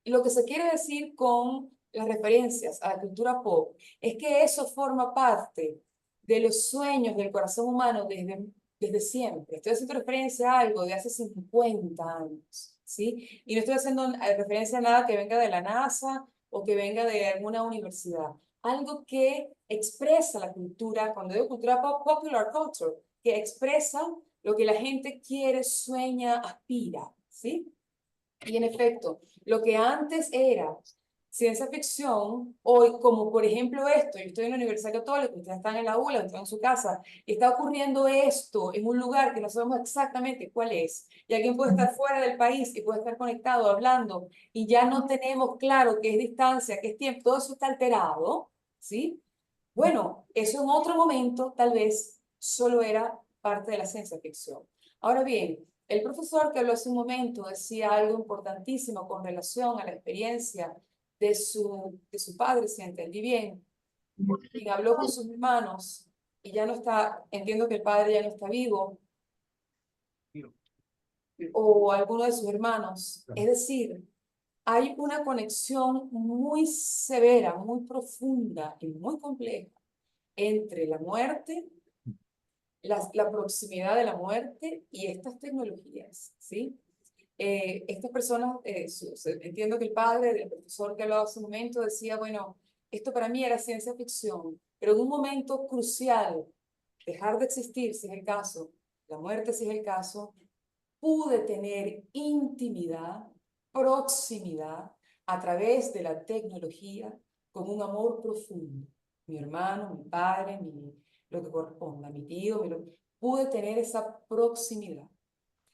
B: Lo que se quiere decir con las referencias a la cultura pop es que eso forma parte de los sueños del corazón humano desde siempre. Estoy haciendo referencia a algo de hace 50 años, ¿sí? Y no estoy haciendo referencia a nada que venga de la NASA o que venga de alguna universidad. Algo que expresa la cultura, cuando digo cultura pop, popular culture, que expresa lo que la gente quiere, sueña, aspira, ¿sí? Y en efecto, lo que antes era ciencia ficción, hoy, como por ejemplo esto, yo estoy en la Universidad Católica, ustedes están en la ULA, están en su casa, y está ocurriendo esto en un lugar que no sabemos exactamente cuál es, y alguien puede estar fuera del país y puede estar conectado, hablando, y ya no tenemos claro qué es distancia, qué es tiempo, todo eso está alterado, ¿sí? Bueno, eso en otro momento tal vez solo era parte de la ciencia ficción. Ahora bien, el profesor que habló hace un momento decía algo importantísimo con relación a la experiencia de su padre, si entendí bien, quien habló con sus hermanos y ya no está, entiendo que el padre ya no está vivo, o alguno de sus hermanos. Es decir, hay una conexión muy severa, muy profunda y muy compleja entre la muerte, la proximidad de la muerte y estas tecnologías, ¿sí? Estas personas, entiendo que el padre del profesor que hablaba hace un momento decía, bueno, esto para mí era ciencia ficción, pero en un momento crucial, dejar de existir, si es el caso, la muerte, si es el caso, pude tener intimidad, proximidad, a través de la tecnología, con un amor profundo. Mi hermano, mi padre, lo que corresponda, mi tío, pude tener esa proximidad.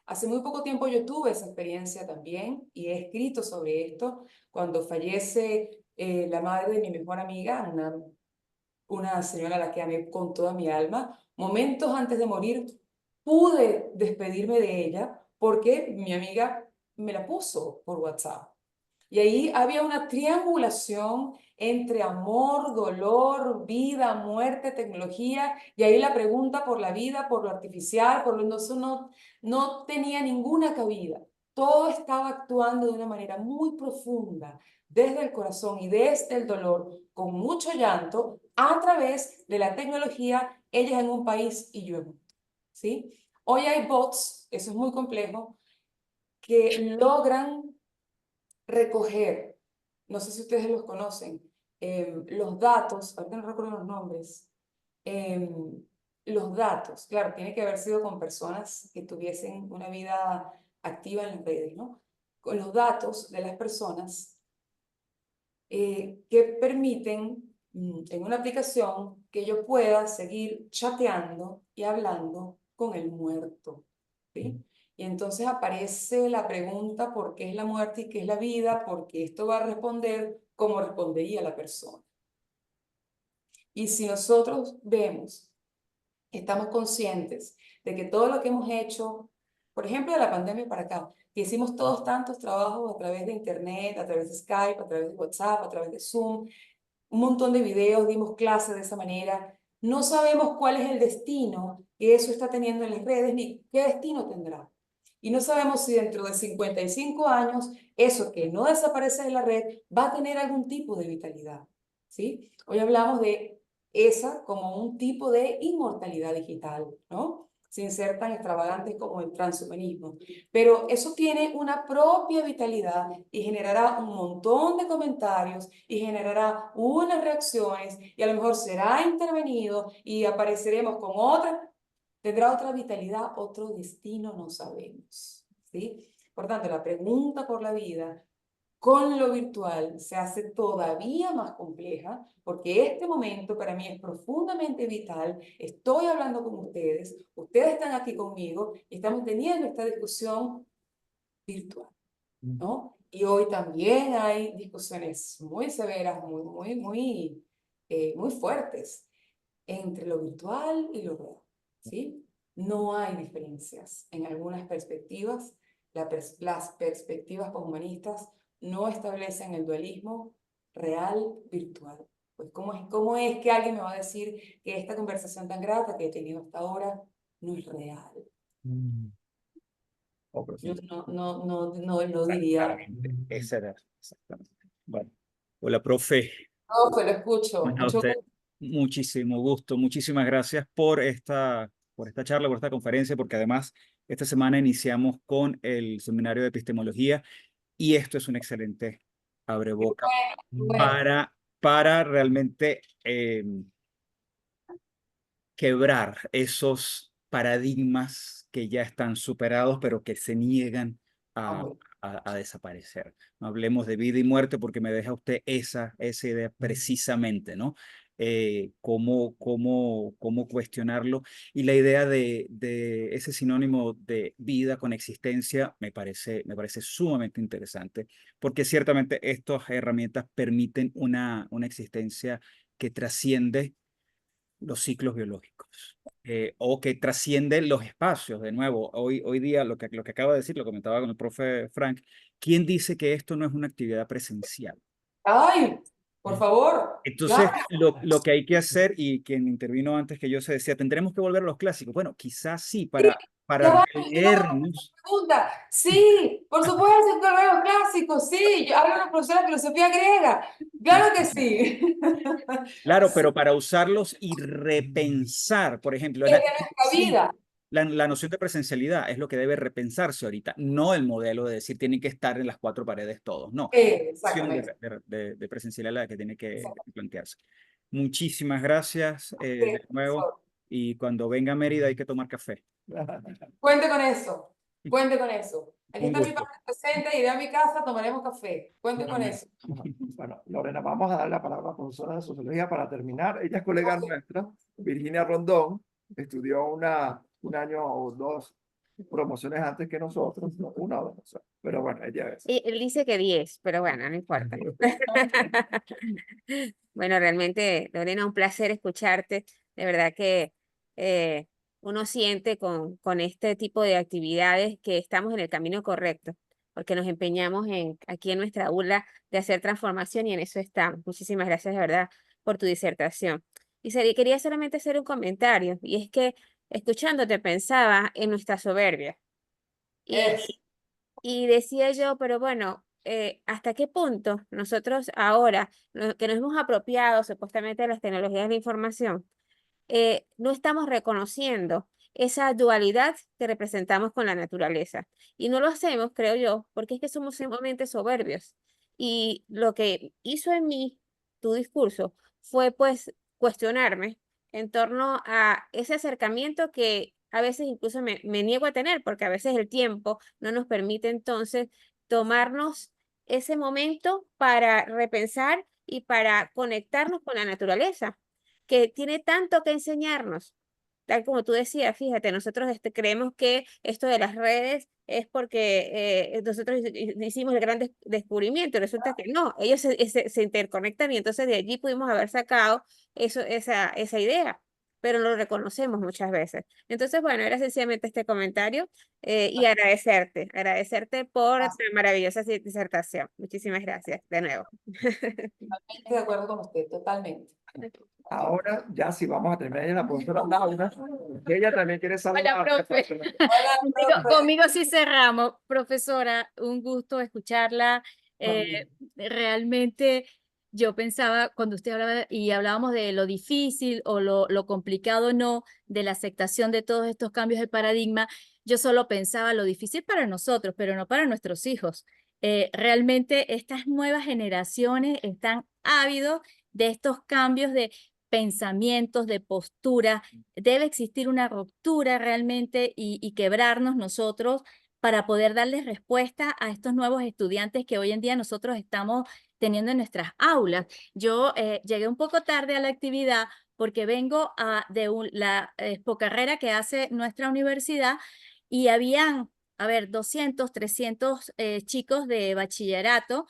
B: Hace muy poco tiempo yo tuve esa experiencia también y he escrito sobre esto cuando fallece la madre de mi mejor amiga, una señora a la que amé con toda mi alma. Momentos antes de morir pude despedirme de ella porque mi amiga me la puso por WhatsApp. Y ahí había una triangulación entre amor, dolor, vida, muerte, tecnología, y ahí la pregunta por la vida, por lo artificial, por lo eso no tenía ninguna cabida. Todo estaba actuando de una manera muy profunda, desde el corazón y desde el dolor, con mucho llanto, a través de la tecnología, ellas en un país y yo en otro, ¿sí? Hoy hay bots, eso es muy complejo, que logran recoger, no sé si ustedes los conocen, los datos, ahorita no recuerdo los nombres, los datos, claro, tiene que haber sido con personas que tuviesen una vida activa en las redes, ¿no? Con los datos de las personas que permiten en una aplicación que yo pueda seguir chateando y hablando con el muerto, ¿sí? Y entonces aparece la pregunta por qué es la muerte y qué es la vida, porque esto va a responder como respondería la persona. Y si nosotros vemos, estamos conscientes de que todo lo que hemos hecho, por ejemplo, de la pandemia para acá, que hicimos todos tantos trabajos a través de Internet, a través de Skype, a través de WhatsApp, a través de Zoom, un montón de videos, dimos clases de esa manera, no sabemos cuál es el destino que eso está teniendo en las redes, ni qué destino tendrá. Y no sabemos si dentro de 55 años, eso que no desaparece de la red va a tener algún tipo de vitalidad, ¿sí? Hoy hablamos de esa como un tipo de inmortalidad digital, ¿no? Sin ser tan extravagantes como el transhumanismo. Pero eso tiene una propia vitalidad y generará un montón de comentarios y generará unas reacciones y a lo mejor será intervenido y apareceremos con otra, tendrá otra vitalidad, otro destino, no sabemos, ¿sí? Por tanto, la pregunta por la vida con lo virtual se hace todavía más compleja porque este momento para mí es profundamente vital. Estoy hablando con ustedes, ustedes están aquí conmigo y estamos teniendo esta discusión virtual, ¿no? Y hoy también hay discusiones muy severas, muy fuertes entre lo virtual y lo real, ¿sí? No hay diferencias en algunas perspectivas. Las perspectivas poshumanistas no establecen el dualismo real-virtual. Pues ¿cómo es que alguien me va a decir que esta conversación tan grata que he tenido hasta ahora no es real? Yo no diría.
F: Claramente, esa era exactamente. Bueno, hola, profe.
B: No, pues lo escucho.
F: Bueno, a
B: Mucho
F: usted,
B: gusto.
F: muchísimo gusto, muchísimas gracias por esta charla, por esta conferencia, porque además esta semana iniciamos con el seminario de epistemología y esto es un excelente abreboca
B: Bueno,
F: para realmente quebrar esos paradigmas que ya están superados, pero que se niegan a,
B: hombre.
F: a desaparecer. No hablemos de vida y muerte porque me deja usted esa idea precisamente, ¿no? Cómo cuestionarlo. Y la idea de ese sinónimo de vida con existencia me parece sumamente interesante, porque ciertamente estas herramientas permiten una existencia que trasciende los ciclos biológicos o que trascienden los espacios. De nuevo, hoy día lo que acabo de decir, lo comentaba con el profe Frank, ¿quién dice que esto no es una actividad presencial?
B: Ay, por favor,
F: Entonces,
B: claro.
F: lo que hay que hacer, y quien intervino antes que yo se decía, tendremos que volver a los clásicos. Bueno, quizás sí,
B: Ya
F: para
B: va,
F: releernos.
B: pregunta. Sí, por supuesto que los clásicos, sí. Yo hablo una profesora de filosofía griega. Claro que sí.
F: Claro,
B: Sí,
F: pero para usarlos y repensar, por ejemplo,
B: es de nuestra
F: sí,
B: vida.
F: la noción de presencialidad es lo que debe repensarse ahorita, no el modelo de decir tienen que estar en las cuatro paredes todos, no. La noción
B: Exactamente.
F: de presencialidad la que tiene que plantearse. Muchísimas gracias de nuevo y cuando venga a Mérida hay que tomar café.
B: Cuente con eso. Cuente con eso. Aquí
F: Un
B: está mi
F: gusto.
B: padre presente, iré a mi casa, tomaremos café. Cuente con eso.
A: Bueno, Lorena, vamos a dar la palabra a la profesora de sociología para terminar. Ella es colega nuestra, Virginia Rondón, estudió un año o dos promociones antes que nosotros, no, una o dos, o sea, pero bueno, ella es.
G: Y él dice que 10, pero bueno, no importa. Bueno, realmente, Lorena, un placer escucharte. De verdad que uno siente con este tipo de actividades que estamos en el camino correcto, porque nos empeñamos aquí en nuestra aula de hacer transformación y en eso estamos. Muchísimas gracias, de verdad, por tu disertación. Y quería solamente hacer un comentario, y es que escuchándote pensaba en nuestra soberbia. Y decía yo, pero bueno, ¿hasta qué punto nosotros ahora, que nos hemos apropiado supuestamente de las tecnologías de la información, no estamos reconociendo esa dualidad que representamos con la naturaleza? Y no lo hacemos, creo yo, porque es que somos sumamente soberbios. Y lo que hizo en mí tu discurso fue pues cuestionarme en torno a ese acercamiento que a veces incluso me niego a tener, porque a veces el tiempo no nos permite entonces tomarnos ese momento para repensar y para conectarnos con la naturaleza, que tiene tanto que enseñarnos. Tal como tú decías, fíjate, nosotros creemos que esto de las redes es porque nosotros hicimos el gran descubrimiento, y resulta que no, ellos se interconectan y entonces de allí pudimos haber sacado esa idea, pero no lo reconocemos muchas veces. Entonces, bueno, era sencillamente este comentario y agradecerte por esta maravillosa disertación. Muchísimas gracias de nuevo.
B: Totalmente de acuerdo con usted, totalmente.
A: Ahora ya sí vamos a terminar ya la profesora Laura, que ella también quiere saludar.
H: profe.
B: Hola, profe.
H: Conmigo sí cerramos. Profesora, un gusto escucharla. Realmente yo pensaba, cuando usted hablaba y hablábamos de lo difícil o lo complicado no, de la aceptación de todos estos cambios de paradigma, yo solo pensaba lo difícil para nosotros, pero no para nuestros hijos. Realmente estas nuevas generaciones están ávidos de estos cambios de pensamientos, de postura. Debe existir una ruptura realmente y quebrarnos nosotros para poder darles respuesta a estos nuevos estudiantes que hoy en día nosotros estamos teniendo en nuestras aulas. Yo llegué un poco tarde a la actividad porque vengo la expocarrera que hace nuestra universidad y habían, a ver, 200, 300 chicos de bachillerato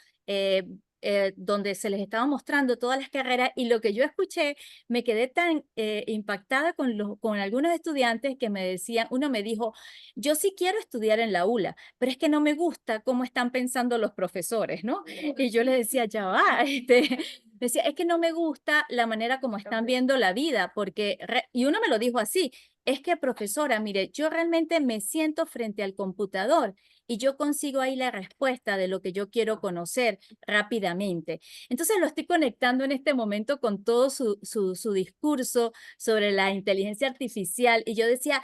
H: donde se les estaba mostrando todas las carreras y lo que yo escuché, me quedé tan impactada con algunos estudiantes que me decían, uno me dijo, yo sí quiero estudiar en la ULA, pero es que no me gusta cómo están pensando los profesores, ¿no? Y yo les decía, ya va, decía, es que no me gusta la manera como están viendo la vida, porque, y uno me lo dijo así, es que profesora, mire, yo realmente me siento frente al computador y yo consigo ahí la respuesta de lo que yo quiero conocer rápidamente. Entonces lo estoy conectando en este momento con todo su discurso sobre la inteligencia artificial y yo decía,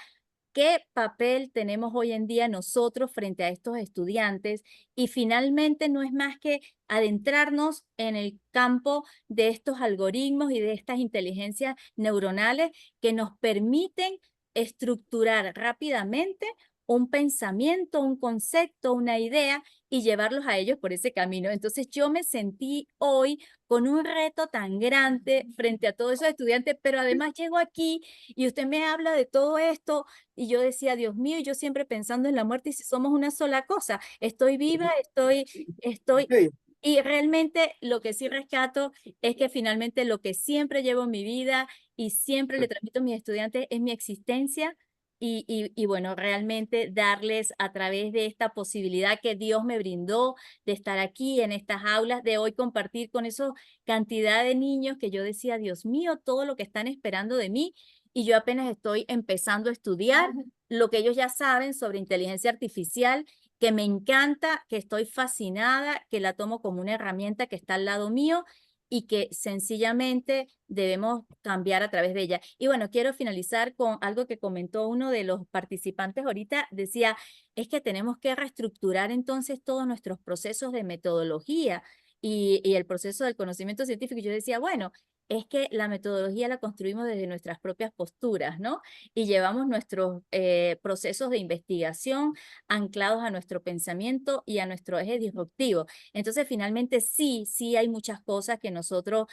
H: ¿qué papel tenemos hoy en día nosotros frente a estos estudiantes? Y finalmente no es más que adentrarnos en el campo de estos algoritmos y de estas inteligencias neuronales que nos permiten estructurar rápidamente un pensamiento, un concepto, una idea y llevarlos a ellos por ese camino. Entonces yo me sentí hoy con un reto tan grande frente a todos esos estudiantes, pero además llego aquí y usted me habla de todo esto y yo decía, Dios mío, yo siempre pensando en la muerte y si somos una sola cosa, estoy viva,
A: Sí.
H: y realmente lo que sí rescato es que finalmente lo que siempre llevo en mi vida y siempre le transmito a mis estudiantes es mi existencia y bueno, realmente darles a través de esta posibilidad que Dios me brindó de estar aquí en estas aulas, de hoy compartir con esa cantidad de niños que yo decía, Dios mío, todo lo que están esperando de mí y yo apenas estoy empezando a estudiar lo que ellos ya saben sobre inteligencia artificial, que me encanta, que estoy fascinada, que la tomo como una herramienta que está al lado mío y que sencillamente debemos cambiar a través de ella. Y bueno, quiero finalizar con algo que comentó uno de los participantes ahorita, decía, es que tenemos que reestructurar entonces todos nuestros procesos de metodología y el proceso del conocimiento científico. Y yo decía, bueno, es que la metodología la construimos desde nuestras propias posturas, ¿no? Y llevamos nuestros procesos de investigación anclados a nuestro pensamiento y a nuestro eje disruptivo. Entonces, finalmente sí hay muchas cosas que nosotros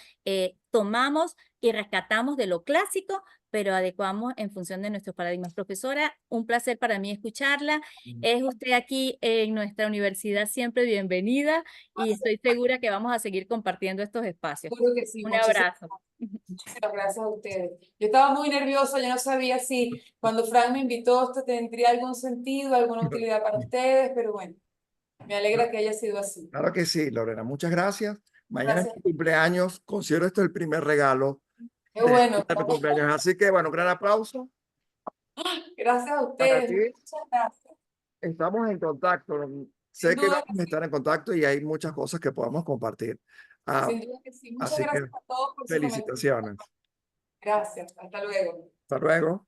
H: tomamos y rescatamos de lo clásico, pero adecuamos en función de nuestros paradigmas. Profesora, un placer para mí escucharla. Es usted aquí en nuestra universidad siempre bienvenida y estoy segura que vamos a seguir compartiendo estos espacios.
B: Seguro que sí,
H: Un
B: muchísimas
H: abrazo.
B: Muchísimas gracias a ustedes. Yo estaba muy nerviosa, yo no sabía si cuando Frank me invitó esto tendría algún sentido, alguna utilidad para ustedes, pero bueno, me alegra que haya sido así.
A: Claro que sí, Lorena, muchas gracias. Mañana es
B: Gracias.
A: tu cumpleaños, considero esto el primer regalo
B: Qué
A: de
B: bueno.
A: tu cumpleaños. Así que, bueno, gran aplauso
B: Gracias a
A: para
B: ustedes.
A: ti.
B: Muchas gracias.
A: Estamos en contacto. Sé
B: Sin
A: que
B: duda
A: vamos
B: que
A: a
B: sí.
A: estar en contacto y hay muchas cosas que podamos compartir. Ah,
B: Sin duda que sí. Muchas
A: así que
B: gracias a todos por su comentario.
A: felicitaciones.
B: Gracias. Hasta luego.
A: Hasta luego.